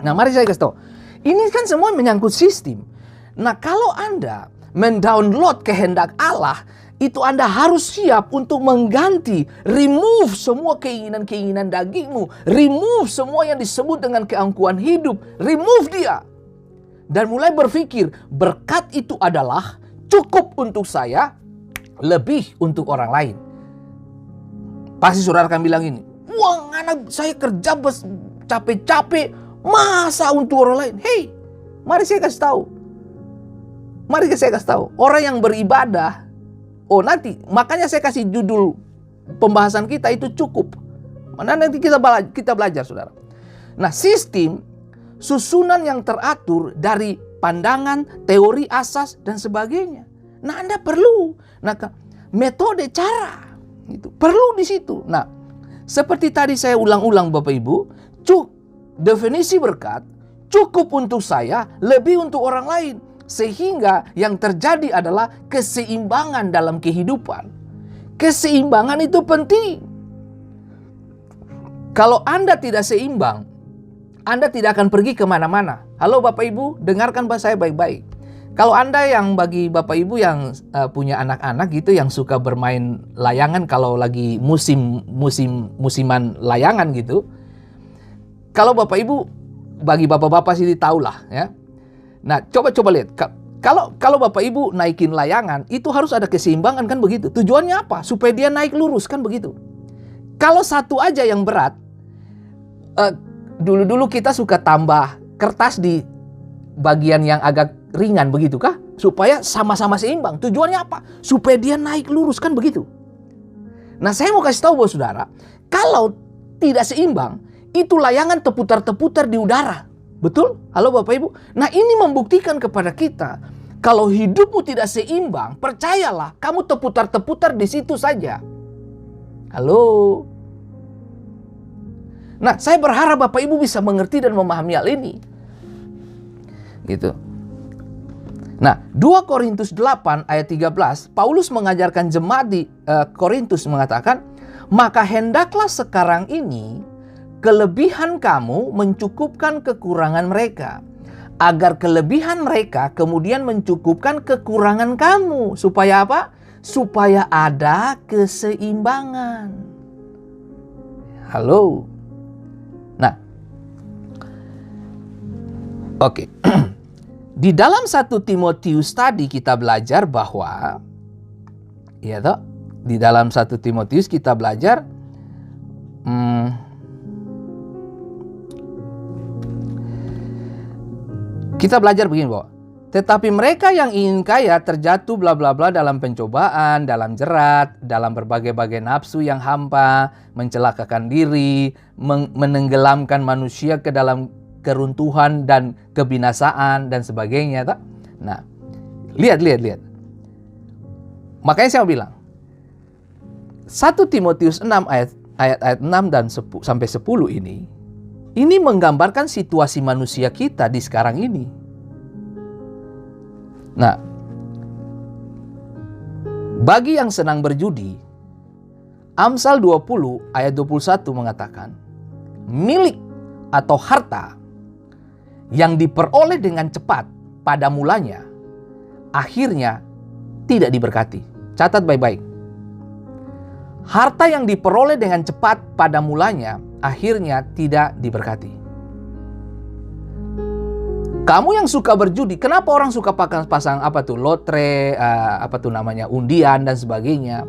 Nah, mari saya kasih tahu. Ini kan semua menyangkut sistem. Nah, kalau Anda mendownload kehendak Allah, itu Anda harus siap untuk mengganti, remove semua keinginan-keinginan dagingmu, remove semua yang disebut dengan keangkuhan hidup, remove dia. Dan mulai berpikir, berkat itu adalah cukup untuk saya, lebih untuk orang lain. Pasti saudara akan bilang ini, wah anak saya kerja capek-capek, masa untuk orang lain? Hei, mari saya kasih tahu. Orang yang beribadah, nanti, makanya saya kasih judul pembahasan kita itu cukup. Nanti kita belajar, saudara. Nah, sistem, susunan yang teratur dari pandangan, teori asas, dan sebagainya. Nah, Anda perlu metode, cara. Itu perlu di situ. Nah, seperti tadi saya ulang-ulang Bapak Ibu, definisi berkat cukup untuk saya, lebih untuk orang lain. Sehingga yang terjadi adalah keseimbangan dalam kehidupan. Keseimbangan itu penting. Kalau Anda tidak seimbang, Anda tidak akan pergi kemana-mana. Halo Bapak Ibu, dengarkan saya baik-baik. Kalau Anda bagi Bapak Ibu yang punya anak-anak gitu, yang suka bermain layangan kalau lagi musiman layangan gitu. Kalau Bapak Ibu, bagi bapak-bapak sini tahulah ya. Nah, coba lihat. Kalau Bapak Ibu naikin layangan, itu harus ada keseimbangan kan begitu. Tujuannya apa? Supaya dia naik lurus kan begitu. Kalau satu aja yang berat, dulu kita suka tambah kertas di bagian yang agak ringan begitu kah? Supaya sama-sama seimbang. Tujuannya apa? Supaya dia naik lurus kan begitu. Nah, saya mau kasih tahu buat saudara, kalau tidak seimbang, itu layangan terputar-terputar di udara. Betul? Halo Bapak Ibu. Nah, ini membuktikan kepada kita, kalau hidupmu tidak seimbang, percayalah, kamu terputar-terputar di situ saja. Halo. Nah, saya berharap Bapak Ibu bisa mengerti dan memahami hal ini. Gitu. Nah, 2 Korintus 8 ayat 13, Paulus mengajarkan jemaat di Korintus mengatakan, maka hendaklah sekarang ini kelebihan kamu mencukupkan kekurangan mereka, agar kelebihan mereka kemudian mencukupkan kekurangan kamu. Supaya apa? Supaya ada keseimbangan. Halo. Nah, oke. Di dalam 1 Timotius tadi kita belajar bahwa, ya toh, di dalam 1 Timotius kita belajar, kita belajar begini bahwa, tetapi mereka yang ingin kaya terjatuh bla bla bla dalam pencobaan, dalam jerat, dalam berbagai-bagai nafsu yang hampa, mencelakakan diri, menenggelamkan manusia ke dalam keruntuhan dan kebinasaan dan sebagainya. Tak? Nah, lihat. Makanya saya bilang 1 Timotius 6 ayat 6 dan 10 sampai 10 ini menggambarkan situasi manusia kita di sekarang ini. Nah, bagi yang senang berjudi, Amsal 20 ayat 21 mengatakan, milik atau harta yang diperoleh dengan cepat pada mulanya, akhirnya tidak diberkati. Catat baik-baik. Harta yang diperoleh dengan cepat pada mulanya, akhirnya tidak diberkati. Kamu yang suka berjudi, kenapa orang suka pasang lotre, undian dan sebagainya?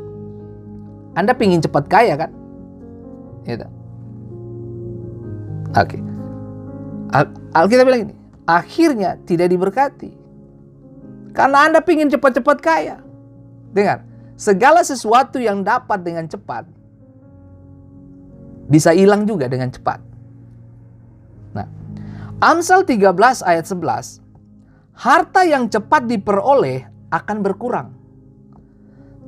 Anda pingin cepat kaya kan? Gitu. Oke. Alkitab bilang ini, akhirnya tidak diberkati. Karena Anda pingin cepat-cepat kaya. Dengar, segala sesuatu yang dapat dengan cepat bisa hilang juga dengan cepat. Nah, Amsal 13 ayat 11, harta yang cepat diperoleh akan berkurang.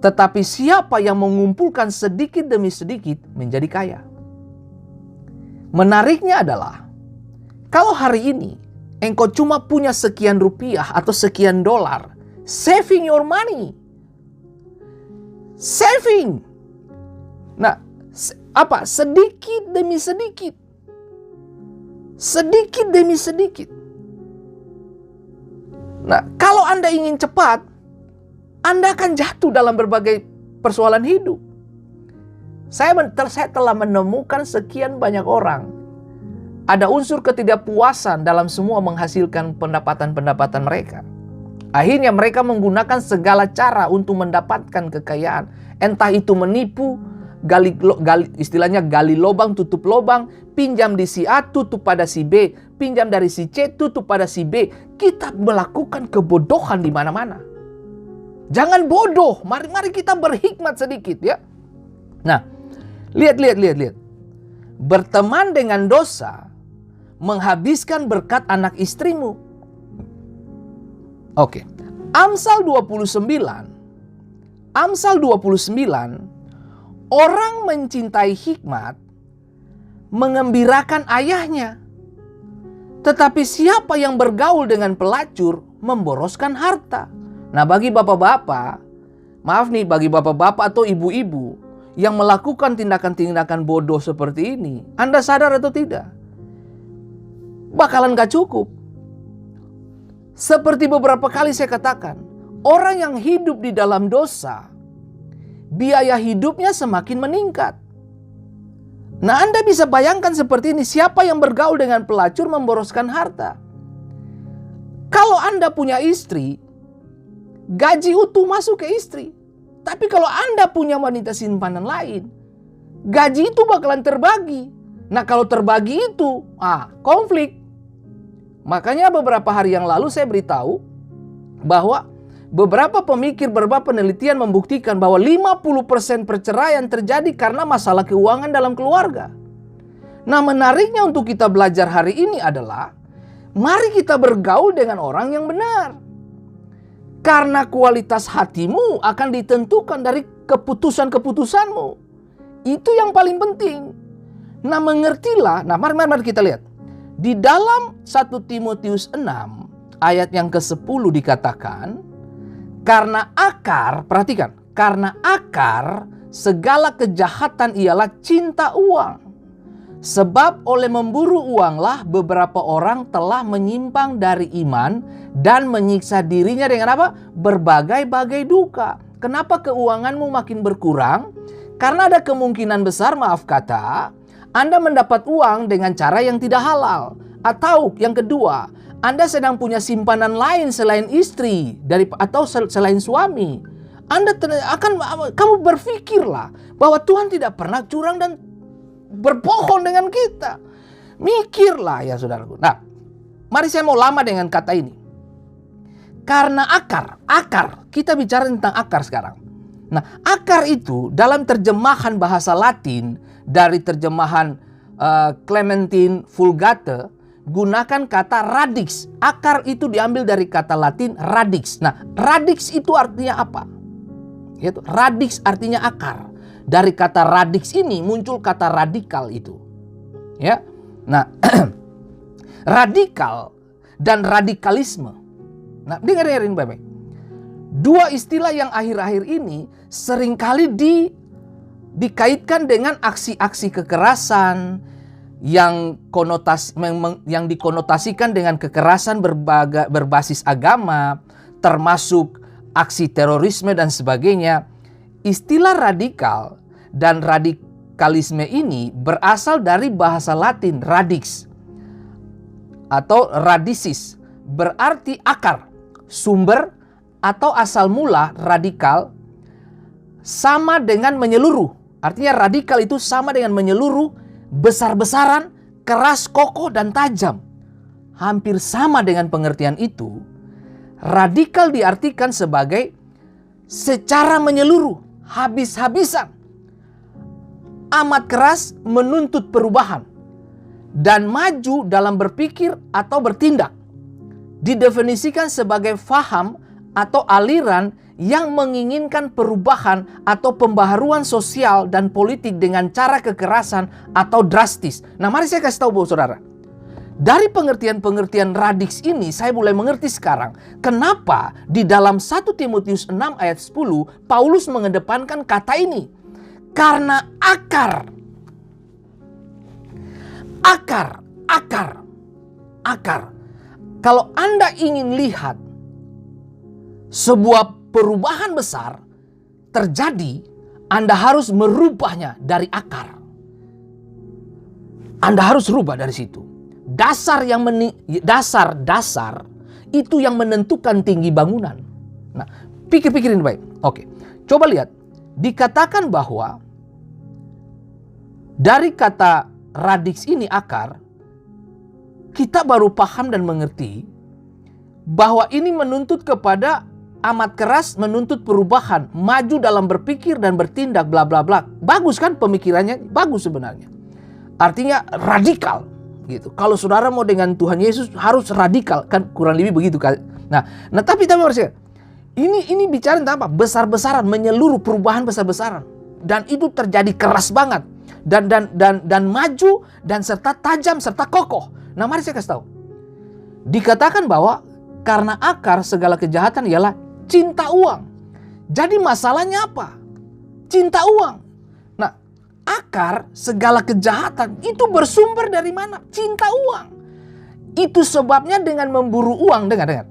Tetapi siapa yang mengumpulkan sedikit demi sedikit menjadi kaya. Menariknya adalah, kalau hari ini engkau cuma punya sekian rupiah atau sekian dolar, saving your money. Saving. Nah, sedikit demi sedikit. Sedikit demi sedikit. Nah, kalau Anda ingin cepat, Anda akan jatuh dalam berbagai persoalan hidup. Saya telah menemukan sekian banyak orang, ada unsur ketidakpuasan dalam semua menghasilkan pendapatan-pendapatan mereka. Akhirnya mereka menggunakan segala cara untuk mendapatkan kekayaan. Entah itu menipu, istilahnya gali lubang, tutup lubang, pinjam di si A, tutup pada si B, pinjam dari si C, tutup pada si B. Kita melakukan kebodohan di mana-mana. Jangan bodoh, mari kita berhikmat sedikit ya. Nah, lihat. Berteman dengan dosa menghabiskan berkat anak istrimu. Oke. Amsal 29. Amsal 29, orang mencintai hikmat mengembirakan ayahnya. Tetapi siapa yang bergaul dengan pelacur memboroskan harta. Nah, bagi bapak-bapak, maaf nih, bagi bapak-bapak atau ibu-ibu yang melakukan tindakan-tindakan bodoh seperti ini, Anda sadar atau tidak? Bakalan gak cukup. Seperti beberapa kali saya katakan, orang yang hidup di dalam dosa, biaya hidupnya semakin meningkat. Nah, Anda bisa bayangkan seperti ini, siapa yang bergaul dengan pelacur memboroskan harta. Kalau Anda punya istri, gaji utuh masuk ke istri. Tapi kalau Anda punya wanita simpanan lain, gaji itu bakalan terbagi. Nah, kalau terbagi itu, konflik. Makanya beberapa hari yang lalu saya beritahu bahwa beberapa pemikir, beberapa penelitian membuktikan bahwa 50% perceraian terjadi karena masalah keuangan dalam keluarga. Nah, menariknya untuk kita belajar hari ini adalah, mari kita bergaul dengan orang yang benar. Karena kualitas hatimu akan ditentukan dari keputusan-keputusanmu. Itu yang paling penting. Nah, mengertilah. Nah, mari kita lihat. Di dalam 1 Timotius 6 ayat yang ke-10 dikatakan, karena akar, perhatikan, karena akar segala kejahatan ialah cinta uang. Sebab oleh memburu uanglah beberapa orang telah menyimpang dari iman dan menyiksa dirinya dengan apa? Berbagai-bagai duka. Kenapa keuanganmu makin berkurang? Karena ada kemungkinan besar, maaf kata, Anda mendapat uang dengan cara yang tidak halal. Atau yang kedua, Anda sedang punya simpanan lain selain istri atau selain suami. Kamu berpikirlah bahwa Tuhan tidak pernah curang dan berbohong dengan kita. Mikirlah ya saudaraku. Nah, mari saya mau lama dengan kata ini. Karena akar, kita bicara tentang akar sekarang. Nah, akar itu dalam terjemahan bahasa Latin dari terjemahan Clementine Vulgate gunakan kata radix. Akar itu diambil dari kata Latin radix. Nah, radix itu artinya apa? Yaitu radix artinya akar. Dari kata radix ini muncul kata radikal itu. Ya. Nah, radikal dan radikalisme. Nah, dengerin baik-baik. Dua istilah yang akhir-akhir ini seringkali dikaitkan dengan aksi-aksi kekerasan yang dikonotasikan dengan kekerasan berbasis agama, termasuk aksi terorisme dan sebagainya. Istilah radikal dan radikalisme ini berasal dari bahasa Latin radix atau radicis, berarti akar, sumber atau asal mula. Radikal sama dengan menyeluruh. Artinya radikal itu sama dengan menyeluruh, besar-besaran, keras, kokoh, dan tajam. Hampir sama dengan pengertian itu. Radikal diartikan sebagai secara menyeluruh, habis-habisan, amat keras menuntut perubahan, dan maju dalam berpikir atau bertindak. Didefinisikan sebagai faham atau aliran yang menginginkan perubahan atau pembaharuan sosial dan politik dengan cara kekerasan atau drastis. Nah, mari saya kasih tahu saudara. Dari pengertian-pengertian radix ini saya mulai mengerti sekarang kenapa di dalam 1 Timotius 6 ayat 10 Paulus mengedepankan kata ini. Karena akar. Kalau Anda ingin lihat sebuah perubahan besar terjadi, Anda harus merubahnya dari akar. Anda harus rubah dari situ. Dasar itu yang menentukan tinggi bangunan. Nah, pikirin baik. Oke, coba lihat. Dikatakan bahwa dari kata radix ini akar, kita baru paham dan mengerti bahwa ini menuntut kepada amat keras, menuntut perubahan, maju dalam berpikir dan bertindak, bla bla bla. Bagus kan pemikirannya? Bagus sebenarnya. Artinya radikal. gitu. Kalau saudara mau dengan Tuhan Yesus harus radikal, kan kurang lebih begitu kan. Nah tapi harusnya ini bicara tentang apa? Besar-besaran, menyeluruh, perubahan besar-besaran. Dan itu terjadi keras banget. Dan maju, dan serta tajam, serta kokoh. Nah mari saya kasih tahu. Dikatakan bahwa karena akar segala kejahatan ialah cinta uang. Jadi masalahnya apa? Cinta uang. Nah, akar segala kejahatan itu bersumber dari mana? Cinta uang. Itu sebabnya dengan memburu uang, dengar.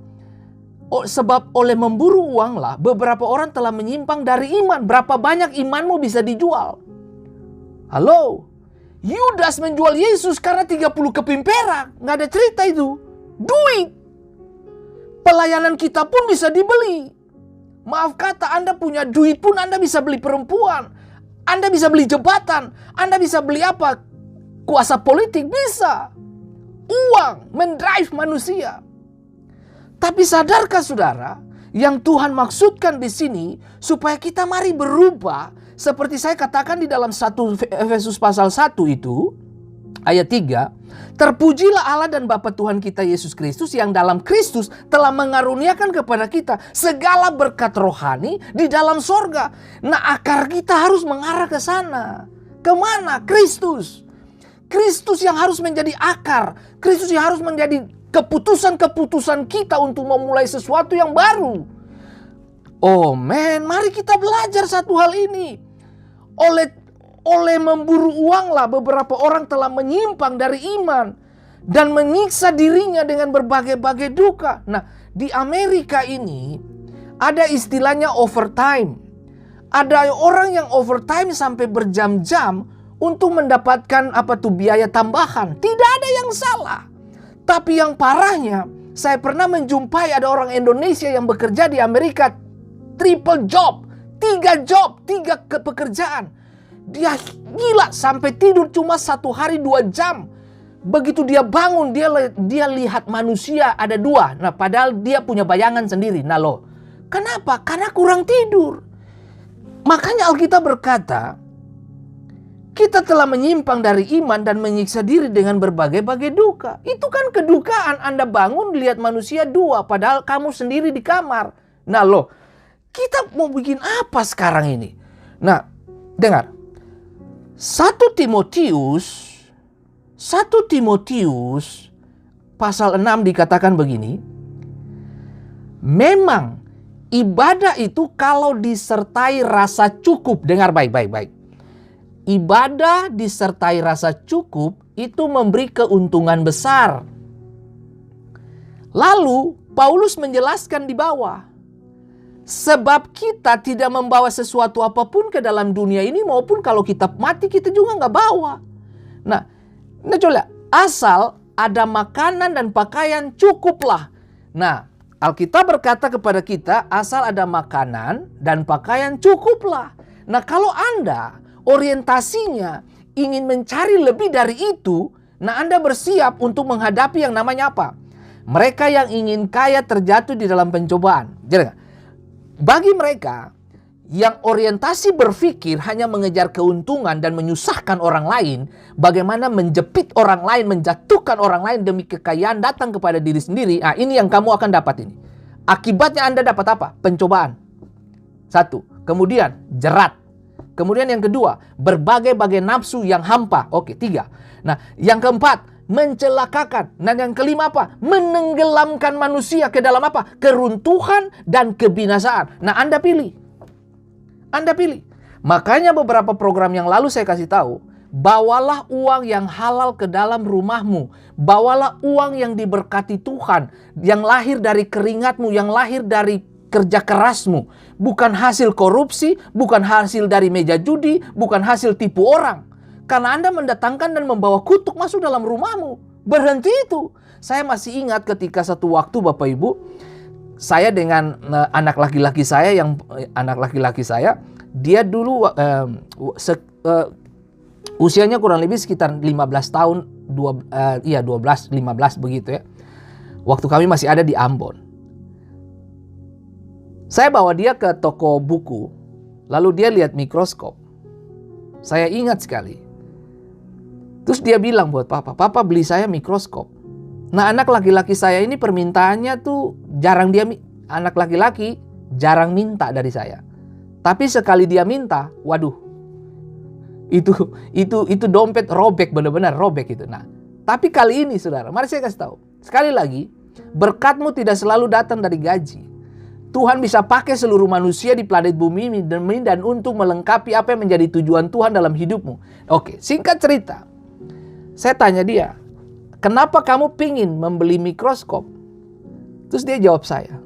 Sebab oleh memburu uanglah beberapa orang telah menyimpang dari iman. Berapa banyak imanmu bisa dijual? Halo? Yudas menjual Yesus karena 30 keping perak. Nggak ada cerita itu. Duit. Pelayanan kita pun bisa dibeli. Maaf kata, Anda punya duit pun Anda bisa beli perempuan. Anda bisa beli jabatan. Anda bisa beli apa? Kuasa politik bisa. Uang mendrive manusia. Tapi sadarkah saudara, yang Tuhan maksudkan di sini supaya kita mari berubah, seperti saya katakan di dalam 1 Efesus pasal 1 itu, ayat 3, terpujilah Allah dan Bapa Tuhan kita Yesus Kristus yang dalam Kristus telah mengaruniakan kepada kita segala berkat rohani di dalam sorga. Nah, akar kita harus mengarah ke sana. Kemana? Kristus. Kristus yang harus menjadi akar. Kristus yang harus menjadi keputusan-keputusan kita untuk memulai sesuatu yang baru. Oh man, mari kita belajar satu hal ini. Oleh memburu uanglah beberapa orang telah menyimpang dari iman dan menyiksa dirinya dengan berbagai-bagai duka. Nah, di Amerika ini ada istilahnya overtime. Ada orang yang overtime sampai berjam-jam untuk mendapatkan biaya tambahan. Tidak ada yang salah. Tapi yang parahnya, saya pernah menjumpai ada orang Indonesia yang bekerja di Amerika triple job, 3 pekerjaan. Dia gila sampai tidur cuma 1 hari 2 jam. Begitu dia bangun, dia lihat manusia ada 2. Nah, padahal dia punya bayangan sendiri. Nah loh, kenapa? Karena kurang tidur. Makanya Alkitab berkata, kita telah menyimpang dari iman dan menyiksa diri dengan berbagai-bagai duka. Itu kan kedukaan. Anda bangun lihat manusia 2, padahal kamu sendiri di kamar. Nah loh, kita mau bikin apa sekarang ini? Nah, dengar. 1 Timotius pasal 6 dikatakan begini. Memang ibadah itu kalau disertai rasa cukup. Dengar baik-baik. Ibadah disertai rasa cukup itu memberi keuntungan besar. Lalu Paulus menjelaskan di bawah. Sebab kita tidak membawa sesuatu apapun ke dalam dunia ini, maupun kalau kita mati kita juga nggak bawa. Nah coba, asal ada makanan dan pakaian cukuplah. Nah, Alkitab berkata kepada kita, asal ada makanan dan pakaian cukuplah. Nah, kalau Anda orientasinya ingin mencari lebih dari itu, nah Anda bersiap untuk menghadapi yang namanya apa? Mereka yang ingin kaya terjatuh di dalam pencobaan. Jadi, bagi mereka yang orientasi berpikir hanya mengejar keuntungan dan menyusahkan orang lain, bagaimana menjepit orang lain, menjatuhkan orang lain demi kekayaan datang kepada diri sendiri. Nah, ini yang kamu akan dapat ini. Akibatnya Anda dapat apa? Pencobaan. 1. Kemudian jerat. Kemudian yang kedua, berbagai-bagai nafsu yang hampa. Oke, 3. Nah, yang keempat, mencelakakan. Dan yang kelima apa? Menenggelamkan manusia ke dalam apa? Keruntuhan dan kebinasaan. Nah, Anda pilih. Anda pilih. Makanya beberapa program yang lalu saya kasih tahu, bawalah uang yang halal ke dalam rumahmu. Bawalah uang yang diberkati Tuhan, yang lahir dari keringatmu, yang lahir dari kerja kerasmu, bukan hasil korupsi, bukan hasil dari meja judi, bukan hasil tipu orang. Karena Anda mendatangkan dan membawa kutuk masuk dalam rumahmu. Berhenti itu. Saya masih ingat ketika satu waktu Bapak Ibu, saya dengan anak laki-laki saya, dia dulu usianya kurang lebih sekitar 15 tahun, 12, 15 begitu ya. Waktu kami masih ada di Ambon. Saya bawa dia ke toko buku, lalu dia lihat mikroskop. Saya ingat sekali. Terus dia bilang buat papa, "Papa beli saya mikroskop." Nah, anak laki-laki saya ini permintaannya tuh jarang anak laki-laki jarang minta dari saya. Tapi sekali dia minta, waduh. Itu dompet robek, benar-benar robek itu. Nah, tapi kali ini saudara, mari saya kasih tahu. Sekali lagi, berkatmu tidak selalu datang dari gaji. Tuhan bisa pakai seluruh manusia di planet bumi ini dan untuk melengkapi apa yang menjadi tujuan Tuhan dalam hidupmu. Oke, singkat cerita. Saya tanya dia, "Kenapa kamu pingin membeli mikroskop?" Terus dia jawab saya,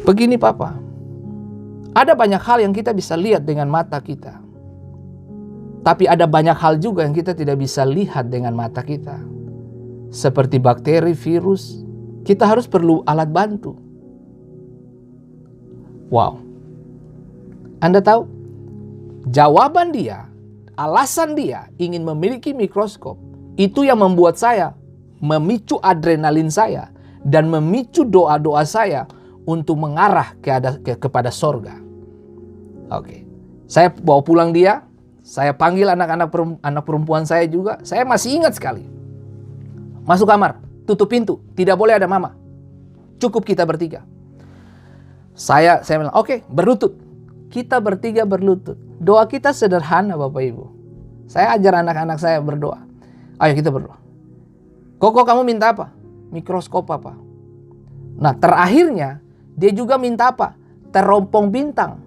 "Begini Papa, ada banyak hal yang kita bisa lihat dengan mata kita. Tapi ada banyak hal juga yang kita tidak bisa lihat dengan mata kita. Seperti bakteri, virus, kita harus perlu alat bantu." Wow. Anda tahu? Jawaban dia, alasan dia ingin memiliki mikroskop, itu yang membuat saya memicu adrenalin saya dan memicu doa-doa saya untuk mengarah kepada sorga. Oke. Saya bawa pulang dia, saya panggil anak perempuan saya juga. Saya masih ingat sekali. Masuk kamar, tutup pintu, tidak boleh ada mama. Cukup kita bertiga. Saya bilang, "Oke, berlutut." Kita bertiga berlutut. Doa kita sederhana Bapak Ibu. Saya ajar anak-anak saya berdoa. Ayo kita berdoa. "Koko, kamu minta apa?" "Mikroskop Papa." Nah, terakhirnya dia juga minta apa? Teropong bintang.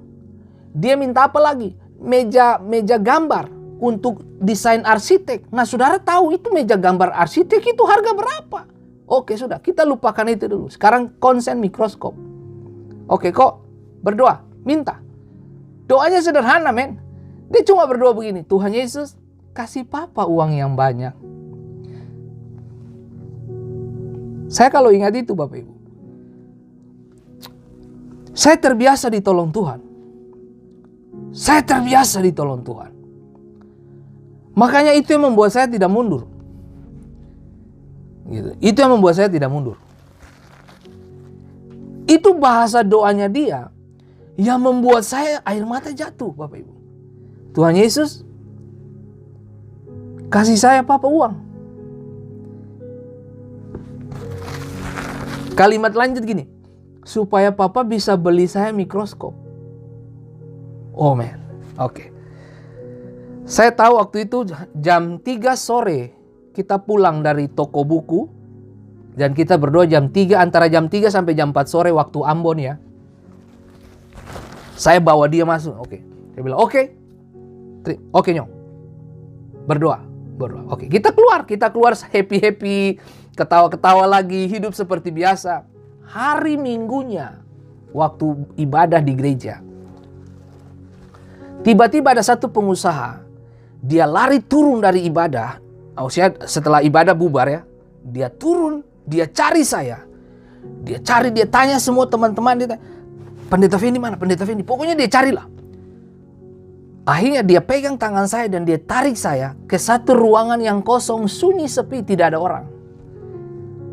Dia minta apa lagi? Meja gambar untuk desain arsitek. Nah, saudara tahu itu meja gambar arsitek itu harga berapa? Oke, sudah, kita lupakan itu dulu. Sekarang konsen mikroskop. Oke, kok berdoa, minta. Doanya sederhana, men. Dia cuma berdoa begini, "Tuhan Yesus, kasih Papa uang yang banyak." Saya kalau ingat itu Bapak Ibu, saya terbiasa ditolong Tuhan. Saya terbiasa ditolong Tuhan. Makanya itu yang membuat saya tidak mundur. Gitu. Itu yang membuat saya tidak mundur. Itu bahasa doanya dia yang membuat saya air mata jatuh Bapak Ibu. "Tuhan Yesus, kasih saya Papa uang." Kalimat lanjut gini, "Supaya Papa bisa beli saya mikroskop." Oh man, oke. Saya tahu waktu itu jam 3 sore kita pulang dari toko buku. Dan kita berdoa antara jam 3 sampai jam 4 sore waktu Ambon ya. Saya bawa dia masuk, oke. Dia bilang, "Oke. Oke Nyong. Berdoa. Oke, kita keluar happy-happy, ketawa-ketawa lagi, hidup seperti biasa. Hari Minggunya, waktu ibadah di gereja. Tiba-tiba ada satu pengusaha, dia lari turun dari ibadah. Setelah ibadah bubar ya, dia turun, dia cari saya. Dia tanya semua teman-teman, dia tanya, "Pendeta Fendi mana? Pendeta Fendi?" Pokoknya dia carilah. Akhirnya dia pegang tangan saya dan dia tarik saya ke satu ruangan yang kosong, sunyi, sepi, tidak ada orang.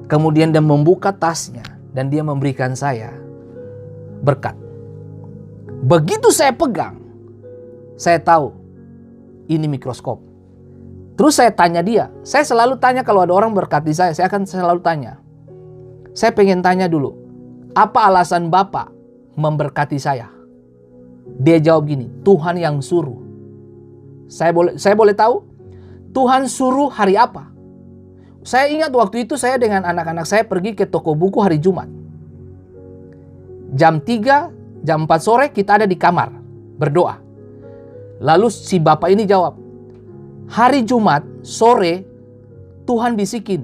Kemudian dia membuka tasnya dan dia memberikan saya berkat. Begitu saya pegang, saya tahu ini mikroskop. Terus saya tanya dia, saya selalu tanya kalau ada orang berkati saya akan selalu tanya. Saya pengen tanya dulu, apa alasan Bapak memberkati saya? Dia jawab gini, "Tuhan yang suruh." Saya boleh tahu? Tuhan suruh hari apa? Saya ingat waktu itu saya dengan anak-anak saya pergi ke toko buku hari Jumat. Jam 3, jam 4 sore kita ada di kamar berdoa. Lalu si bapak ini jawab, "Hari Jumat sore Tuhan bisikin,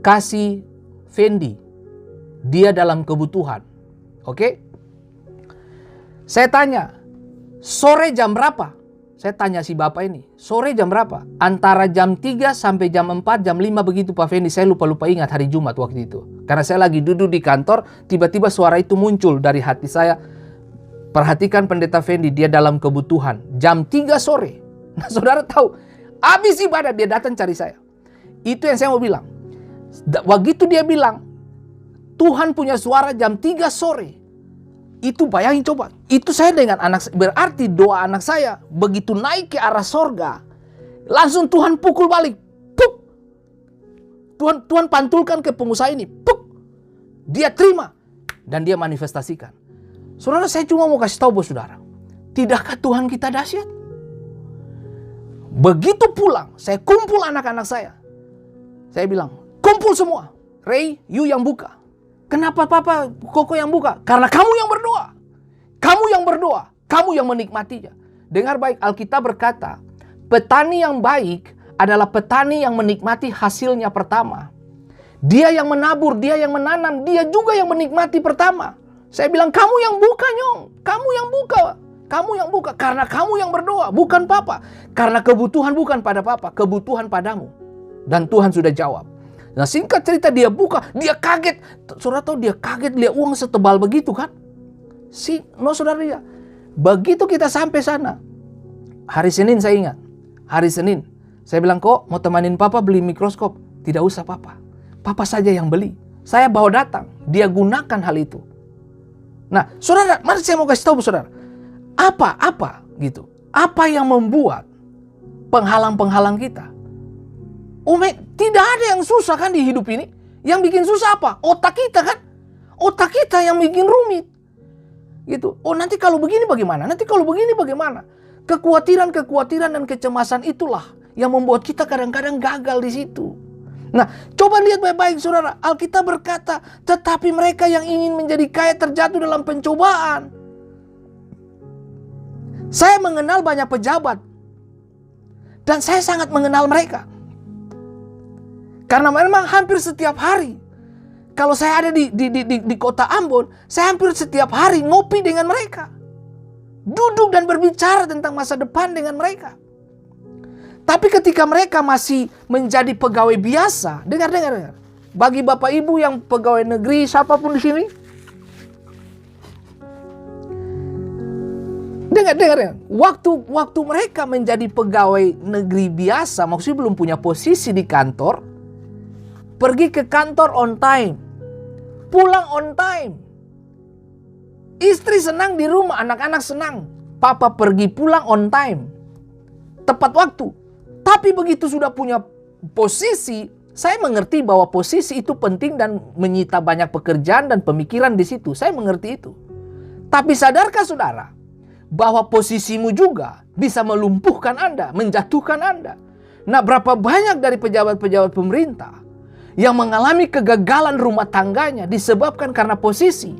kasih Fendi, dia dalam kebutuhan." Oke? Saya tanya, "Sore jam berapa?" Saya tanya si bapak ini, "Sore jam berapa?" "Antara jam 3 sampai jam 4, jam 5 begitu Pak Fendi." Saya lupa ingat hari Jumat waktu itu. Karena saya lagi duduk di kantor, tiba-tiba suara itu muncul dari hati saya. "Perhatikan Pendeta Fendi, dia dalam kebutuhan." Jam 3 sore. Nah, saudara tahu, habis ibadah dia datang cari saya. Itu yang saya mau bilang. Begitu dia bilang, Tuhan punya suara jam 3 sore. Itu bayangin coba. Itu saya dengan anak, berarti doa anak saya begitu naik ke arah sorga, langsung Tuhan pukul balik. Puk! Tuhan pantulkan ke pengusaha ini. Puk! Dia terima. Dan dia manifestasikan. Saudara, saya cuma mau kasih tahu buat saudara. Tidakkah Tuhan kita dahsyat? Begitu pulang, saya kumpul anak-anak saya. Saya bilang, kumpul semua. Ray, you yang buka. Kenapa Papa, Koko yang buka? Karena kamu yang berdoa. Kamu yang berdoa. Kamu yang menikmatinya. Dengar baik, Alkitab berkata, petani yang baik adalah petani yang menikmati hasilnya pertama. Dia yang menabur, dia yang menanam, dia juga yang menikmati pertama. Saya bilang, kamu yang buka, Nyong. Kamu yang buka. Kamu yang buka. Karena kamu yang berdoa, bukan Papa. Karena kebutuhan bukan pada Papa, kebutuhan padamu. Dan Tuhan sudah jawab. Nah, singkat cerita, dia buka, dia kaget. Saudara tahu dia kaget lihat uang setebal begitu kan? Saudara dia. Begitu kita sampai sana, hari Senin saya ingat. Hari Senin, saya bilang, kok mau temanin Papa beli mikroskop? Tidak usah Papa. Papa saja yang beli. Saya bawa datang. Dia gunakan hal itu. Nah, saudara, mari saya mau kasih tahu saudara. Apa gitu. Apa yang membuat penghalang-penghalang kita? Tidak ada yang susah kan di hidup ini. Yang bikin susah apa? Otak kita kan. Otak kita yang bikin rumit. Gitu. Oh, nanti kalau begini bagaimana? Nanti kalau begini bagaimana? Kekhawatiran dan kecemasan itulah yang membuat kita kadang-kadang gagal di situ. Nah, coba lihat baik-baik saudara. Alkitab berkata, tetapi mereka yang ingin menjadi kaya terjatuh dalam pencobaan. Saya mengenal banyak pejabat. Dan saya sangat mengenal mereka. Karena memang hampir setiap hari, kalau saya ada di kota Ambon, saya hampir setiap hari ngopi dengan mereka. Duduk dan berbicara tentang masa depan dengan mereka. Tapi ketika mereka masih menjadi pegawai biasa, dengar. Bagi Bapak Ibu yang pegawai negeri, siapapun di sini, dengar. Waktu mereka menjadi pegawai negeri biasa, maksudnya belum punya posisi di kantor, pergi ke kantor on time, pulang on time. Istri senang di rumah, anak-anak senang. Papa pergi pulang on time, tepat waktu. Tapi begitu sudah punya posisi, saya mengerti bahwa posisi itu penting dan menyita banyak pekerjaan dan pemikiran di situ. Saya mengerti itu. Tapi sadarkah saudara bahwa posisimu juga bisa melumpuhkan Anda, menjatuhkan Anda? Nah, berapa banyak dari pejabat-pejabat pemerintah yang mengalami kegagalan rumah tangganya disebabkan karena posisi.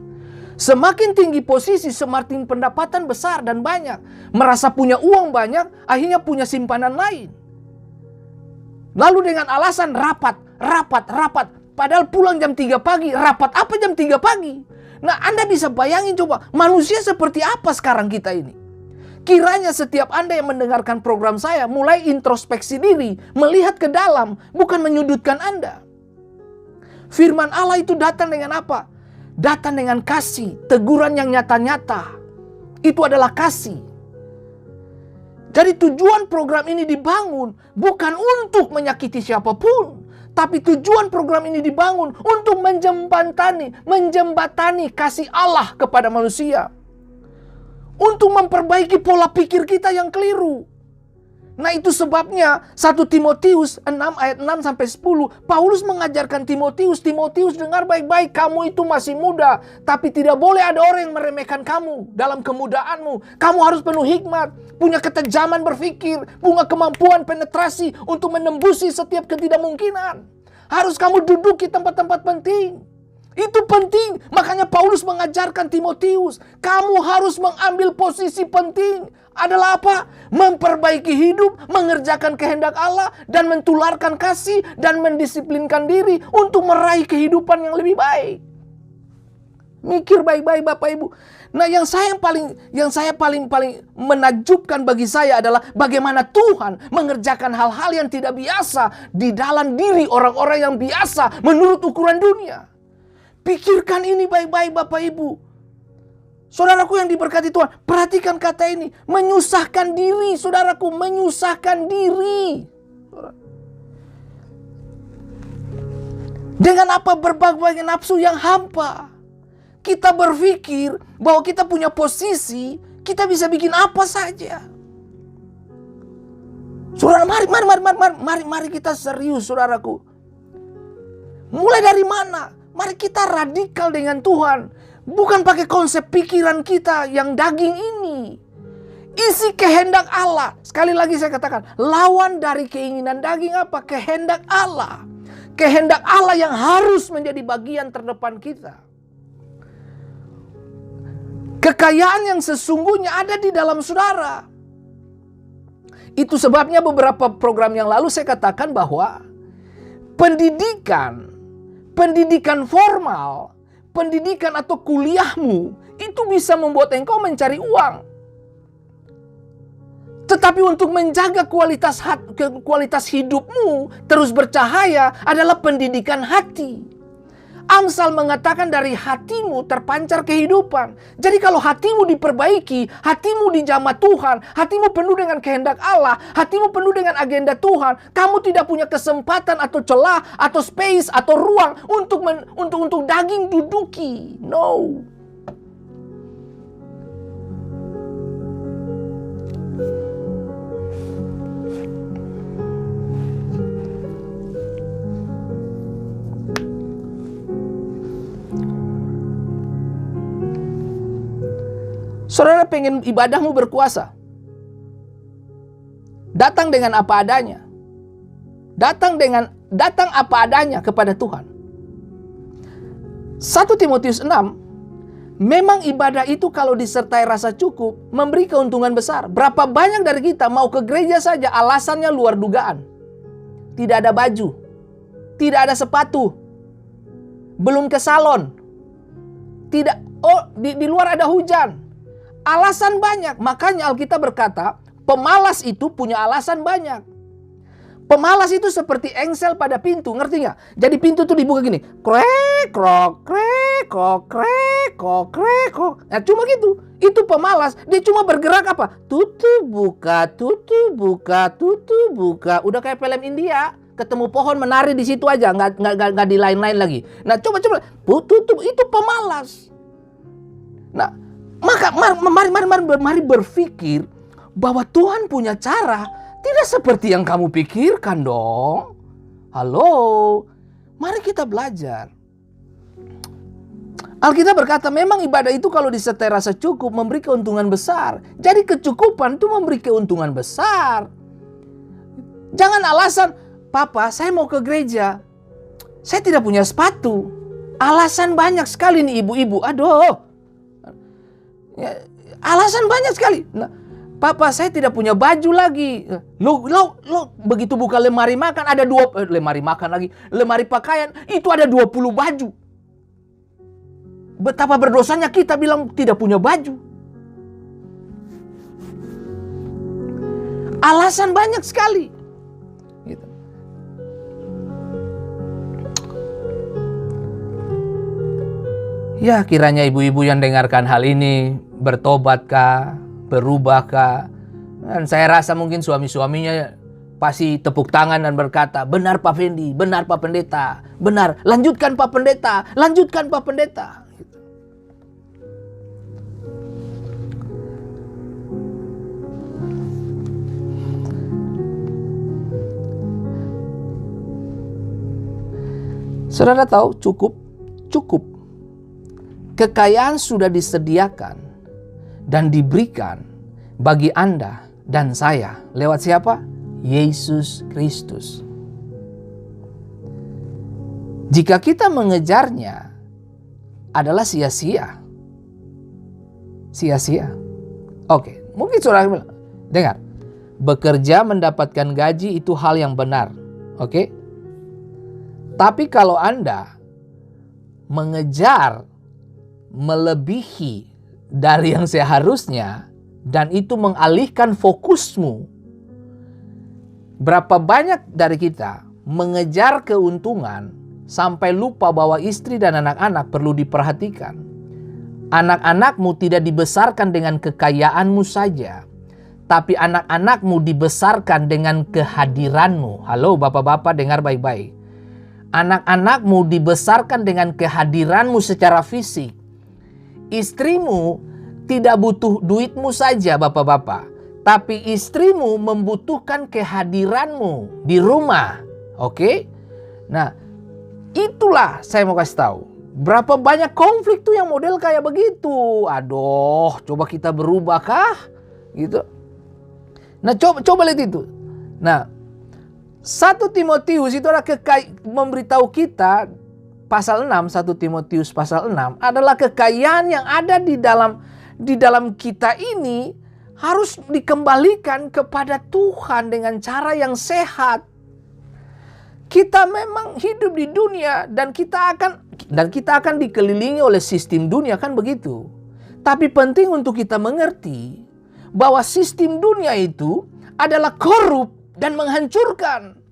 Semakin tinggi posisi, semakin pendapatan besar dan banyak. Merasa punya uang banyak, akhirnya punya simpanan lain. Lalu dengan alasan rapat. Padahal pulang jam 3 pagi, rapat apa jam 3 pagi? Nah, Anda bisa bayangin coba, manusia seperti apa sekarang kita ini? Kiranya setiap Anda yang mendengarkan program saya mulai introspeksi diri, melihat ke dalam, bukan menyudutkan Anda. Firman Allah itu datang dengan apa? Datang dengan kasih, teguran yang nyata-nyata. Itu adalah kasih. Jadi tujuan program ini dibangun bukan untuk menyakiti siapapun. Tapi tujuan program ini dibangun untuk menjembatani kasih Allah kepada manusia. Untuk memperbaiki pola pikir kita yang keliru. Nah, itu sebabnya 1 Timotius 6 ayat 6 sampai 10, Paulus mengajarkan Timotius, dengar baik-baik, kamu itu masih muda, tapi tidak boleh ada orang yang meremehkan kamu dalam kemudaanmu. Kamu harus penuh hikmat, punya ketajaman berpikir, punya kemampuan penetrasi untuk menembusi setiap ketidakmungkinan. Harus kamu duduk di tempat-tempat penting. Itu penting. Makanya Paulus mengajarkan Timotius, kamu harus mengambil posisi penting. Adalah apa? Memperbaiki hidup, mengerjakan kehendak Allah, dan mentularkan kasih, dan mendisiplinkan diri untuk meraih kehidupan yang lebih baik. Mikir baik-baik Bapak Ibu. Nah, yang saya paling menakjubkan bagi saya adalah bagaimana Tuhan mengerjakan hal-hal yang tidak biasa di dalam diri orang-orang yang biasa menurut ukuran dunia. Pikirkan ini baik-baik Bapak Ibu. Saudaraku yang diberkati Tuhan, perhatikan kata ini, menyusahkan diri, saudaraku, menyusahkan diri. Dengan apa? Berbagai nafsu yang hampa. kita berpikir bahwa kita punya posisi, kita bisa bikin apa saja. Saudara, mari kita serius, saudaraku. Mulai dari mana? Mari kita radikal dengan Tuhan. Bukan pakai konsep pikiran kita yang daging ini. Isi kehendak Allah. Sekali lagi saya katakan, lawan dari keinginan daging apa? Kehendak Allah. Kehendak Allah yang harus menjadi bagian terdepan kita. Kekayaan yang sesungguhnya ada di dalam saudara. Itu sebabnya beberapa program yang lalu saya katakan bahwa pendidikan formal, pendidikan atau kuliahmu itu bisa membuat engkau mencari uang. Tetapi untuk menjaga kualitas hidupmu terus bercahaya adalah pendidikan hati. Amsal mengatakan dari hatimu terpancar kehidupan. Jadi kalau hatimu diperbaiki, hatimu dijamah Tuhan, hatimu penuh dengan kehendak Allah, hatimu penuh dengan agenda Tuhan, kamu tidak punya kesempatan atau celah atau space atau ruang untuk daging duduki. No. Saudara pengen ibadahmu berkuasa. Datang dengan apa adanya. Datang apa adanya kepada Tuhan. 1 Timotius 6, memang ibadah itu kalau disertai rasa cukup memberi keuntungan besar. Berapa banyak dari kita mau ke gereja saja alasannya luar dugaan. Tidak ada baju, tidak ada sepatu, belum ke salon, tidak, di luar ada hujan. Alasan banyak, makanya Alkitab berkata, pemalas itu punya alasan banyak. Pemalas itu seperti engsel pada pintu, ngerti nggak? Jadi pintu tuh dibuka gini, krek, krok, krek, kok, krek, kok, krek, kok. Nah cuma gitu, itu pemalas. Dia cuma bergerak apa? Tutup, buka, tutup, buka, tutup, buka. Udah kayak film India, ketemu pohon menari di situ aja, nggak di lain-lain lagi. Nah coba, tutup, itu pemalas. Nah, maka mari berpikir bahwa Tuhan punya cara tidak seperti yang kamu pikirkan dong. Halo, mari kita belajar. Alkitab berkata memang ibadah itu kalau disertai rasa cukup memberi keuntungan besar. Jadi kecukupan itu memberi keuntungan besar. Jangan alasan, Papa saya mau ke gereja, saya tidak punya sepatu. Alasan banyak sekali nih ibu-ibu. Aduh. Ya, alasan banyak sekali. Nah, Papa saya tidak punya baju lagi. Lo begitu buka lemari makan ada lemari pakaian itu ada 20 baju. Betapa berdosanya kita bilang tidak punya baju. Alasan banyak sekali. Gitu. Ya kiranya ibu-ibu yang dengarkan hal ini bertobatkah, berubahkah? Dan saya rasa mungkin suami-suaminya pasti tepuk tangan dan berkata, benar Pak Fendi, benar Pak Pendeta, benar, lanjutkan Pak Pendeta, lanjutkan Pak Pendeta. Saudara tahu cukup. Kekayaan sudah disediakan dan diberikan bagi Anda dan saya. Lewat siapa? Yesus Kristus. Jika kita mengejarnya adalah sia-sia. Sia-sia. Oke, mungkin saudara bilang, dengar. Bekerja mendapatkan gaji itu hal yang benar. Oke? Tapi kalau Anda mengejar melebihi dari yang seharusnya dan itu mengalihkan fokusmu, berapa banyak dari kita mengejar keuntungan sampai lupa bahwa istri dan anak-anak perlu diperhatikan. Anak-anakmu tidak dibesarkan dengan kekayaanmu saja, tapi anak-anakmu dibesarkan dengan kehadiranmu. Halo bapak-bapak, dengar baik-baik. Anak-anakmu dibesarkan dengan kehadiranmu secara fisik. istrimu tidak butuh duitmu saja bapak-bapak, tapi istrimu membutuhkan kehadiranmu di rumah. Oke? Nah, itulah saya mau kasih tahu. Berapa banyak konflik tuh yang model kayak begitu. Aduh, coba kita berubah kah? Gitu. Nah, coba lihat itu. Nah, 1 Timotius itu adalah memberitahu kita pasal 6, 1 Timotius pasal 6 adalah kekayaan yang ada di dalam kita ini harus dikembalikan kepada Tuhan dengan cara yang sehat. Kita memang hidup di dunia dan kita akan dikelilingi oleh sistem dunia, kan begitu. Tapi penting untuk kita mengerti bahwa sistem dunia itu adalah korup dan menghancurkan.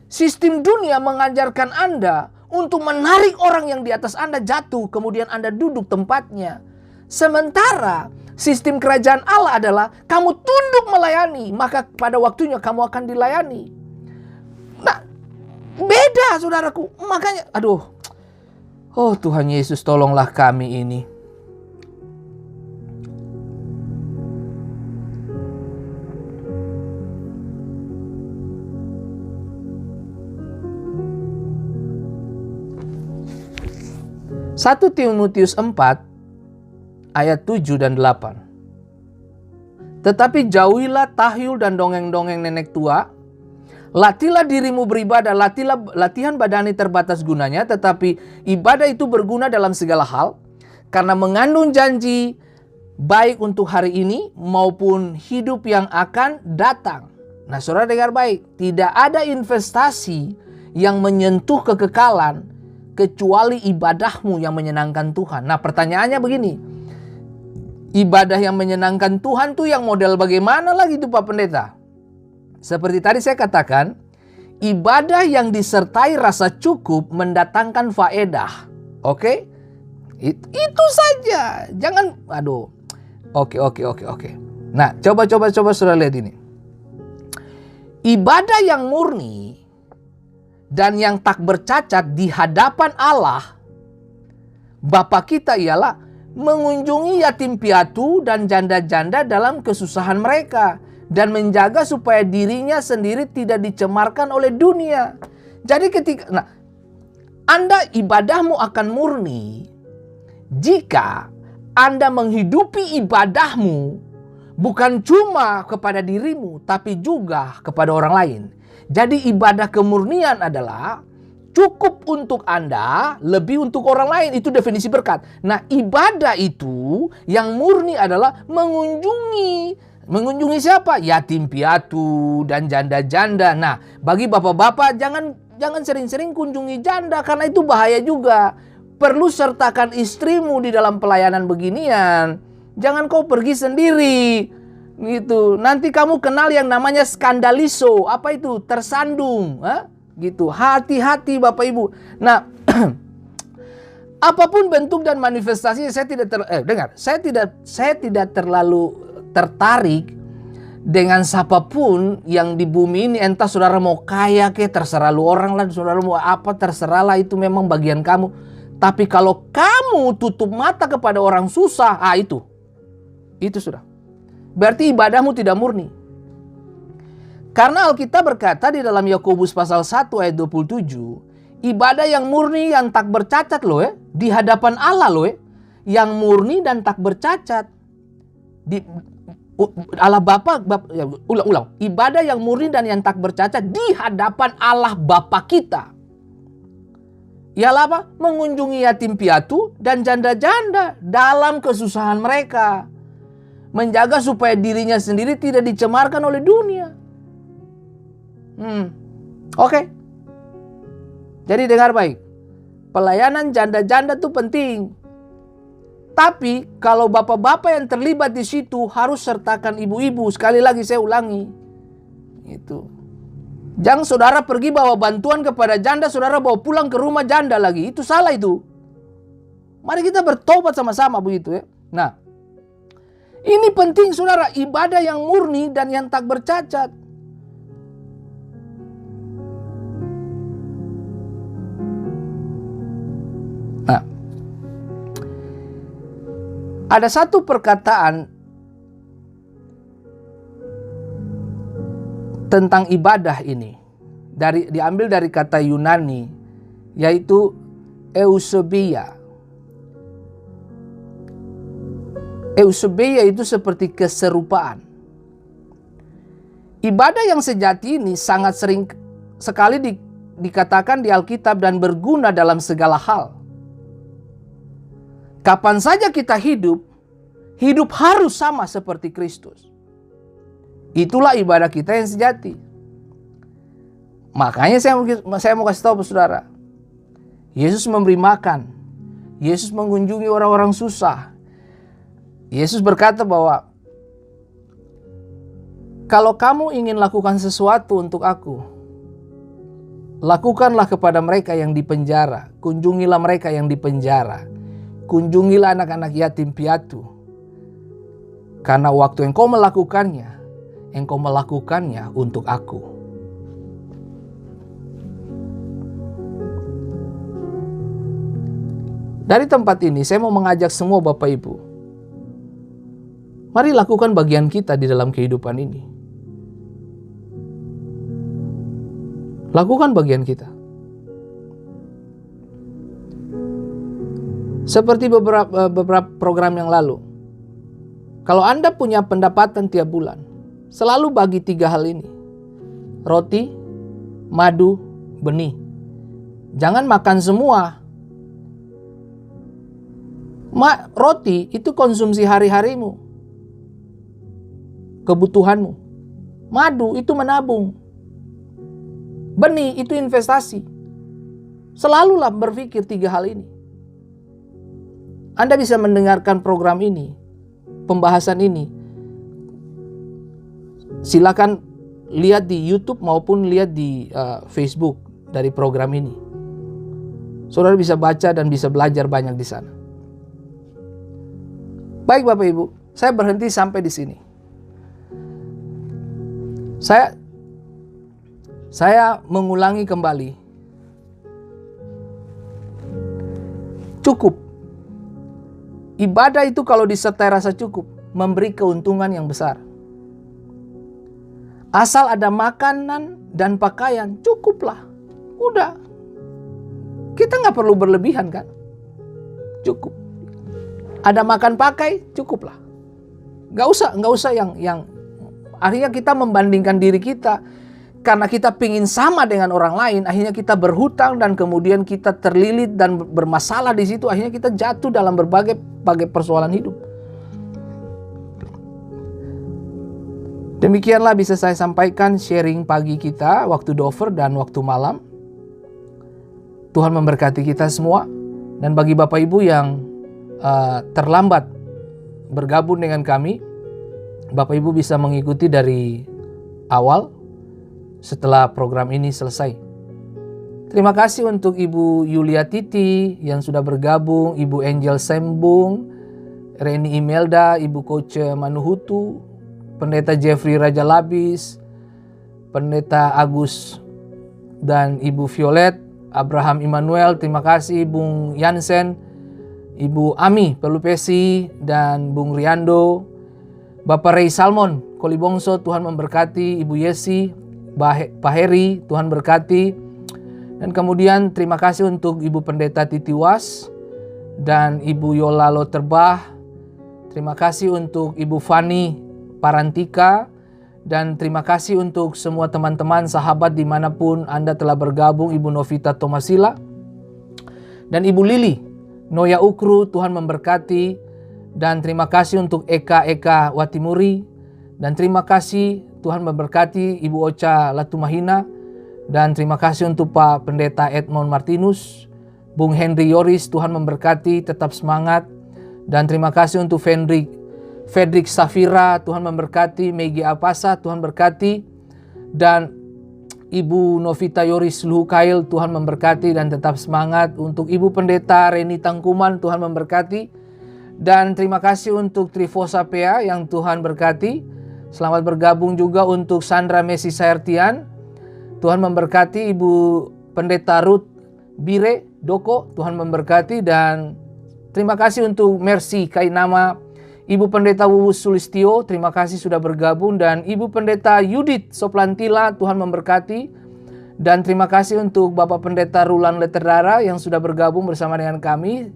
Sistem dunia mengajarkan Anda untuk menarik orang yang di atas Anda jatuh, kemudian Anda duduk tempatnya. Sementara sistem kerajaan Allah adalah kamu tunduk melayani, maka pada waktunya kamu akan dilayani. Nah, beda saudaraku. Makanya, oh Tuhan Yesus, tolonglah kami ini. Satu Timotius 4 ayat 7 dan 8. Tetapi jauhilah tahyul dan dongeng-dongeng nenek tua. Latihlah dirimu beribadah, latihan badani terbatas gunanya, tetapi ibadah itu berguna dalam segala hal, karena mengandung janji baik untuk hari ini maupun hidup yang akan datang. Nah, saudara dengar baik, tidak ada investasi yang menyentuh kekekalan kecuali ibadahmu yang menyenangkan Tuhan. Nah, pertanyaannya begini, ibadah yang menyenangkan Tuhan tuh yang model bagaimana lagi tuh Pak Pendeta? Seperti tadi saya katakan, ibadah yang disertai rasa cukup mendatangkan faedah. Oke? Itu saja. Jangan, Oke. Nah, coba saudara lihat ini. Ibadah yang murni dan yang tak bercacat di hadapan Allah Bapa kita ialah mengunjungi yatim piatu dan janda-janda dalam kesusahan mereka dan menjaga supaya dirinya sendiri tidak dicemarkan oleh dunia. Jadi Anda ibadahmu akan murni jika Anda menghidupi ibadahmu bukan cuma kepada dirimu tapi juga kepada orang lain. Jadi ibadah kemurnian adalah cukup untuk Anda, lebih untuk orang lain. Itu definisi berkat. Nah, ibadah itu yang murni adalah mengunjungi. Mengunjungi siapa? Yatim piatu dan janda-janda. Nah, bagi bapak-bapak jangan sering-sering kunjungi janda karena itu bahaya juga. Perlu sertakan istrimu di dalam pelayanan beginian. Jangan kau pergi sendiri. Gitu. Nanti kamu kenal yang namanya skandaliso. Apa itu? Tersandung. Gitu. Hati-hati Bapak Ibu. Nah, apapun bentuk dan manifestasinya saya tidak terlalu tertarik dengan siapapun yang di bumi ini. Entah saudara mau kaya ke, terserah lu orang lah, saudara mau apa, terserah lah, itu memang bagian kamu. Tapi kalau kamu tutup mata kepada orang susah, itu sudah. Berarti ibadahmu tidak murni. Karena Alkitab berkata di dalam Yakobus pasal 1 ayat 27, ibadah yang murni yang tak bercacat di hadapan Allah yang murni dan tak bercacat. Allah Bapa, ulang. Ibadah yang murni dan yang tak bercacat di hadapan Allah Bapa kita. Ialah apa? Mengunjungi yatim piatu dan janda-janda dalam kesusahan mereka. Menjaga supaya dirinya sendiri tidak dicemarkan oleh dunia. Oke. Jadi dengar baik. Pelayanan janda-janda itu penting. Tapi kalau bapak-bapak yang terlibat di situ harus sertakan ibu-ibu. Sekali lagi saya ulangi. Itu. Jangan saudara pergi bawa bantuan kepada janda, saudara bawa pulang ke rumah janda lagi. Itu salah itu. Mari kita bertobat sama-sama begitu ya. Nah, ini penting saudara, ibadah yang murni dan yang tak bercacat. Nah, Ada satu perkataan tentang ibadah ini, diambil dari kata Yunani, yaitu eusebia. Eusebia itu seperti keserupaan. Ibadah yang sejati ini sangat sering sekali dikatakan di Alkitab dan berguna dalam segala hal. Kapan saja kita hidup harus sama seperti Kristus. Itulah ibadah kita yang sejati. Makanya saya mau kasih tahu saudara, Yesus memberi makan, Yesus mengunjungi orang-orang susah. Yesus berkata bahwa kalau kamu ingin lakukan sesuatu untuk aku, lakukanlah kepada mereka yang dipenjara, kunjungilah mereka yang dipenjara, kunjungilah anak-anak yatim piatu. Karena waktu engkau melakukannya untuk aku. Dari tempat ini saya mau mengajak semua Bapak Ibu, mari lakukan bagian kita di dalam kehidupan ini. Lakukan bagian kita. Seperti beberapa program yang lalu, kalau Anda punya pendapatan tiap bulan, selalu bagi 3 hal ini: roti, madu, benih. Jangan makan semua. Roti itu konsumsi hari-harimu, kebutuhanmu. Madu itu menabung. Benih itu investasi. Selalulah berpikir 3 hal ini. Anda bisa mendengarkan program ini, pembahasan ini. Silakan lihat di YouTube maupun lihat di Facebook dari program ini. Saudara bisa baca dan bisa belajar banyak di sana. Baik Bapak Ibu, saya berhenti sampai di sini. Saya mengulangi kembali. Cukup. Ibadah itu kalau disertai rasa cukup, memberi keuntungan yang besar. Asal ada makanan dan pakaian, cukuplah. Udah. Kita nggak perlu berlebihan kan? Cukup. Ada makan pakai, cukuplah. Nggak usah yang akhirnya kita membandingkan diri kita. Karena kita pingin sama dengan orang lain, akhirnya kita berhutang dan kemudian kita terlilit dan bermasalah di situ. Akhirnya kita jatuh dalam berbagai persoalan hidup. Demikianlah bisa saya sampaikan sharing pagi kita, waktu Dover dan waktu malam. Tuhan memberkati kita semua. Dan bagi Bapak Ibu yang terlambat bergabung dengan kami, Bapak Ibu bisa mengikuti dari awal setelah program ini selesai. Terima kasih untuk Ibu Yulia Titi yang sudah bergabung, Ibu Angel Sembung, Reni Imelda, Ibu Coach Manuhutu, Pendeta Jeffrey Raja Labis, Pendeta Agus dan Ibu Violet, Abraham Immanuel, terima kasih Bung Yansen, Ibu Ami Pelupesi dan Bung Riando, Bapak Ray Salmon Kolibongso, Tuhan memberkati, Ibu Yesi, Pak Heri, Tuhan berkati. Dan kemudian terima kasih untuk Ibu Pendeta Titiwas dan Ibu Yola Loterbah. Terima kasih untuk Ibu Fani Parantika. Dan terima kasih untuk semua teman-teman, sahabat dimanapun Anda telah bergabung. Ibu Novita Tomasila dan Ibu Lili Noya Ukru, Tuhan memberkati. Dan terima kasih untuk Eka Watimuri. Dan terima kasih Tuhan memberkati Ibu Ocha Latumahina. Dan terima kasih untuk Pak Pendeta Edmond Martinus, Bung Henry Yoris, Tuhan memberkati, tetap semangat. Dan terima kasih untuk Fredrik Safira, Tuhan memberkati. Megi Apasa, Tuhan berkati. Dan Ibu Novita Yoris Luhukail, Tuhan memberkati dan tetap semangat. Untuk Ibu Pendeta Reni Tangkuman, Tuhan memberkati. Dan terima kasih untuk Trifosa Pea yang Tuhan berkati. Selamat bergabung juga untuk Sandra Messi Saertian. Tuhan memberkati. Ibu Pendeta Ruth Bire Doko, Tuhan memberkati. Dan terima kasih untuk Mercy Kainama Ibu Pendeta Wuwu Sulistio, terima kasih sudah bergabung. Dan Ibu Pendeta Yudit Soplantila, Tuhan memberkati. Dan terima kasih untuk Bapak Pendeta Rulan Leterdara yang sudah bergabung bersama dengan kami.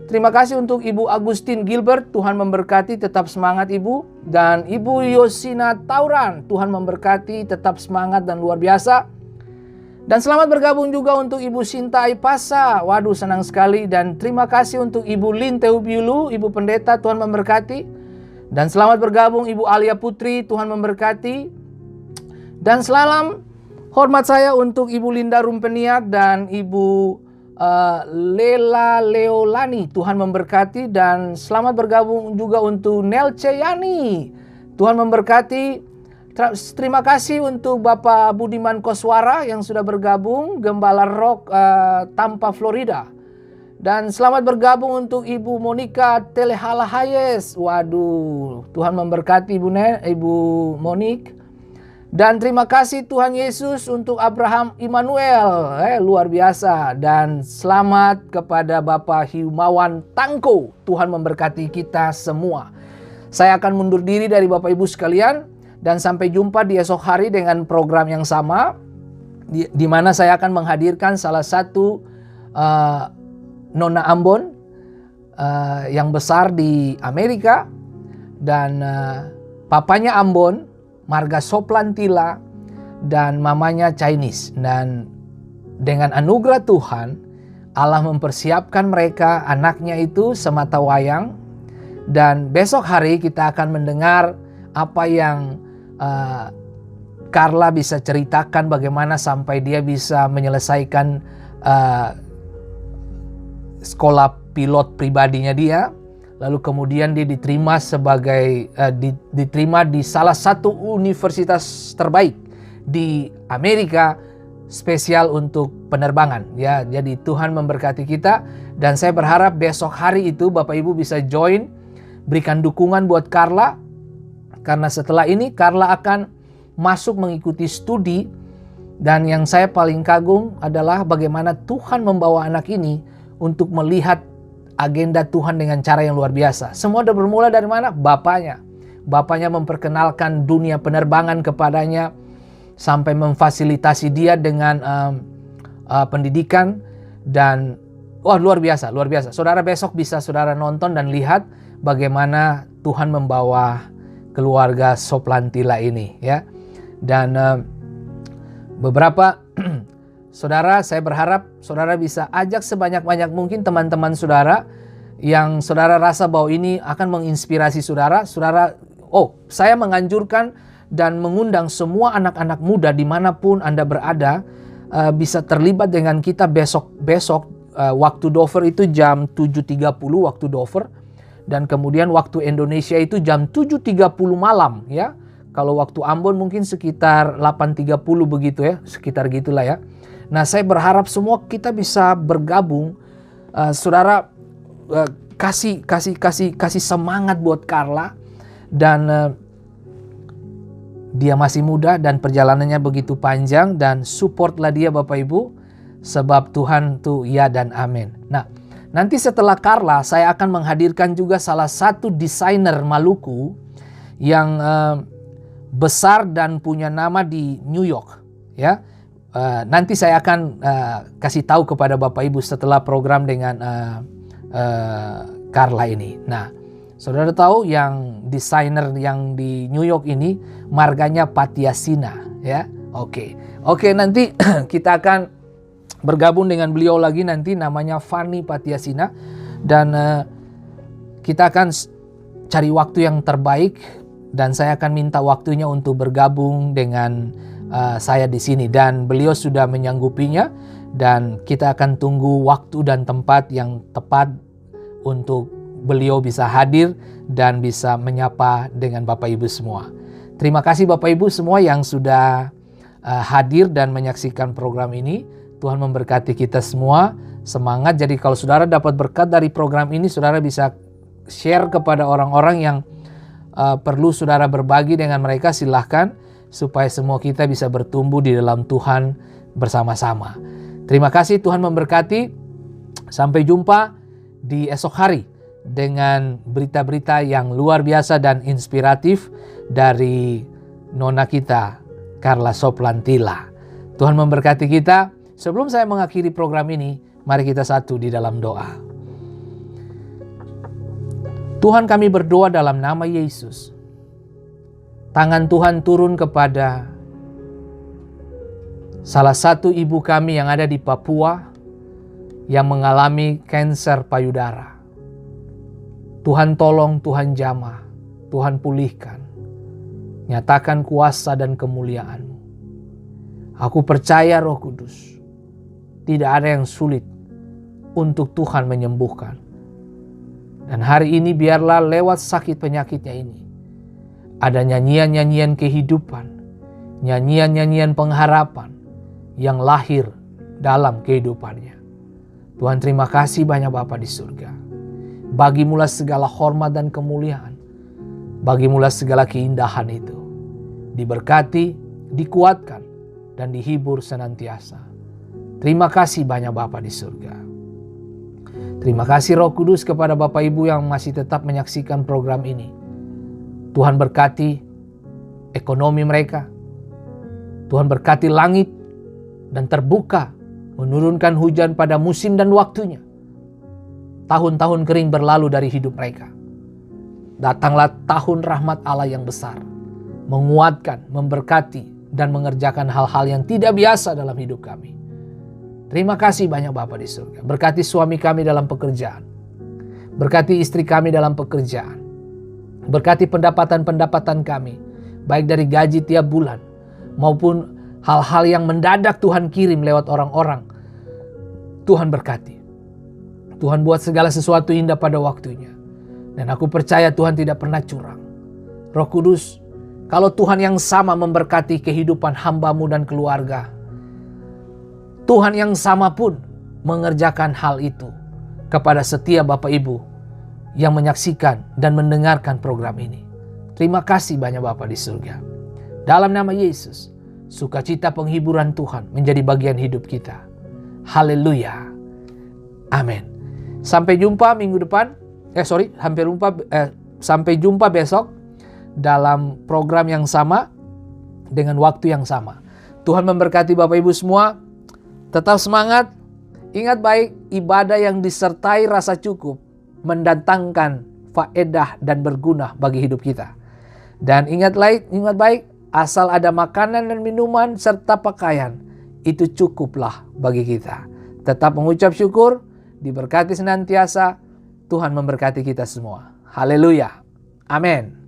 Terima kasih untuk Ibu Agustin Gilbert, Tuhan memberkati, tetap semangat Ibu. Dan Ibu Yosina Tauran, Tuhan memberkati, tetap semangat dan luar biasa. Dan selamat bergabung juga untuk Ibu Sinta Aipasa, waduh senang sekali. Dan terima kasih untuk Ibu Lin Teubiulu, Ibu Pendeta, Tuhan memberkati. Dan selamat bergabung Ibu Alia Putri, Tuhan memberkati. Dan salam hormat saya untuk Ibu Linda Rumpeniak dan Ibu Lela Leolani, Tuhan memberkati. Dan selamat bergabung juga untuk Nelce Yani, Tuhan memberkati. Terima kasih untuk Bapak Budiman Koswara yang sudah bergabung, Gembala Rock Tampa, Florida. Dan selamat bergabung untuk Ibu Monica Telehala Hayes. Waduh, Tuhan memberkati Ibu Monik. Dan terima kasih Tuhan Yesus untuk Abraham Immanuel, luar biasa. Dan selamat kepada Bapak Himawan Tangko, Tuhan memberkati kita semua. Saya akan mundur diri dari Bapak Ibu sekalian, dan sampai jumpa di esok hari dengan program yang sama, di mana saya akan menghadirkan salah satu Nona Ambon yang besar di Amerika, dan papanya Ambon, marga Soplantila, dan mamanya Chinese. Dan dengan anugerah Tuhan, Allah mempersiapkan mereka, anaknya itu semata wayang. Dan besok hari kita akan mendengar apa yang Carla bisa ceritakan, bagaimana sampai dia bisa menyelesaikan sekolah pilot pribadinya dia. Lalu kemudian dia diterima diterima di salah satu universitas terbaik di Amerika, spesial untuk penerbangan. Ya, jadi Tuhan memberkati kita, dan saya berharap besok hari itu Bapak Ibu bisa join, berikan dukungan buat Carla, karena setelah ini Carla akan masuk mengikuti studi. Dan yang saya paling kagum adalah bagaimana Tuhan membawa anak ini untuk melihat agenda Tuhan dengan cara yang luar biasa. Semua sudah bermula dari mana? Bapaknya. Bapaknya memperkenalkan dunia penerbangan kepadanya, sampai memfasilitasi dia dengan pendidikan. Dan luar biasa, luar biasa. Saudara besok bisa saudara nonton dan lihat bagaimana Tuhan membawa keluarga Soplantila ini, ya. Dan beberapa saudara, saya berharap saudara bisa ajak sebanyak-banyak mungkin teman-teman saudara yang saudara rasa bahwa ini akan menginspirasi saudara. Saya menganjurkan dan mengundang semua anak-anak muda dimanapun Anda berada, bisa terlibat dengan kita besok waktu Dover itu jam 7.30 waktu Dover, dan kemudian waktu Indonesia itu jam 7.30 malam, ya. Kalau waktu Ambon mungkin sekitar 8.30 begitu, ya, sekitar gitulah, ya. Nah, saya berharap semua kita bisa bergabung. Saudara kasih semangat buat Carla. Dan dia masih muda dan perjalanannya begitu panjang, dan supportlah dia Bapak Ibu, sebab Tuhan tuh ya dan amin. Nah, nanti setelah Carla saya akan menghadirkan juga salah satu desainer Maluku yang besar dan punya nama di New York, ya. Nanti saya akan kasih tahu kepada Bapak Ibu setelah program dengan Carla ini. Nah, saudara tahu yang desainer yang di New York ini marganya Patiasina, ya. Oke, nanti kita akan bergabung dengan beliau lagi nanti, namanya Fanny Patiasina, dan kita akan cari waktu yang terbaik, dan saya akan minta waktunya untuk bergabung dengan saya di sini, dan beliau sudah menyanggupinya, dan kita akan tunggu waktu dan tempat yang tepat untuk beliau bisa hadir dan bisa menyapa dengan Bapak Ibu semua. Terima kasih Bapak Ibu semua yang sudah hadir dan menyaksikan program ini. Tuhan memberkati kita semua. Semangat. Jadi kalau saudara dapat berkat dari program ini, saudara bisa share kepada orang-orang yang perlu saudara berbagi dengan mereka. Silahkan, supaya semua kita bisa bertumbuh di dalam Tuhan bersama-sama. Terima kasih, Tuhan memberkati. Sampai jumpa di esok hari dengan berita-berita yang luar biasa dan inspiratif dari Nona kita, Carla Soplantila. Tuhan memberkati kita. Sebelum saya mengakhiri program ini, mari kita satu di dalam doa. Tuhan, kami berdoa dalam nama Yesus. Tangan Tuhan turun kepada salah satu ibu kami yang ada di Papua yang mengalami kanker payudara. Tuhan tolong, Tuhan jamah, Tuhan pulihkan. Nyatakan kuasa dan kemuliaan-Mu. Aku percaya Roh Kudus, tidak ada yang sulit untuk Tuhan menyembuhkan. Dan hari ini biarlah lewat sakit penyakitnya ini, ada nyanyian-nyanyian kehidupan, nyanyian-nyanyian pengharapan yang lahir dalam kehidupannya. Tuhan, terima kasih banyak Bapa di surga. Bagimulah segala hormat dan kemuliaan. Bagimulah segala keindahan itu. Diberkati, dikuatkan, dan dihibur senantiasa. Terima kasih banyak Bapa di surga. Terima kasih Roh Kudus kepada Bapak Ibu yang masih tetap menyaksikan program ini. Tuhan berkati ekonomi mereka. Tuhan berkati langit dan terbuka menurunkan hujan pada musim dan waktunya. Tahun-tahun kering berlalu dari hidup mereka. Datanglah tahun rahmat Allah yang besar. Menguatkan, memberkati, dan mengerjakan hal-hal yang tidak biasa dalam hidup kami. Terima kasih banyak Bapa di surga. Berkati suami kami dalam pekerjaan. Berkati istri kami dalam pekerjaan. Berkati pendapatan-pendapatan kami. Baik dari gaji tiap bulan maupun hal-hal yang mendadak Tuhan kirim lewat orang-orang. Tuhan berkati. Tuhan buat segala sesuatu indah pada waktunya. Dan aku percaya Tuhan tidak pernah curang. Roh Kudus, kalau Tuhan yang sama memberkati kehidupan hamba-Mu dan keluarga, Tuhan yang sama pun mengerjakan hal itu kepada setiap Bapak Ibu yang menyaksikan dan mendengarkan program ini. Terima kasih banyak Bapa di surga. Dalam nama Yesus, sukacita penghiburan Tuhan menjadi bagian hidup kita. Haleluya. Amin. Sampai jumpa minggu depan. Sampai jumpa besok dalam program yang sama dengan waktu yang sama. Tuhan memberkati Bapak Ibu semua. Tetap semangat. Ingat baik, ibadah yang disertai rasa cukup mendatangkan faedah dan berguna bagi hidup kita. Dan ingat baik, asal ada makanan dan minuman serta pakaian, itu cukuplah bagi kita. Tetap mengucap syukur, diberkati senantiasa. Tuhan memberkati kita semua. Haleluya. Amin.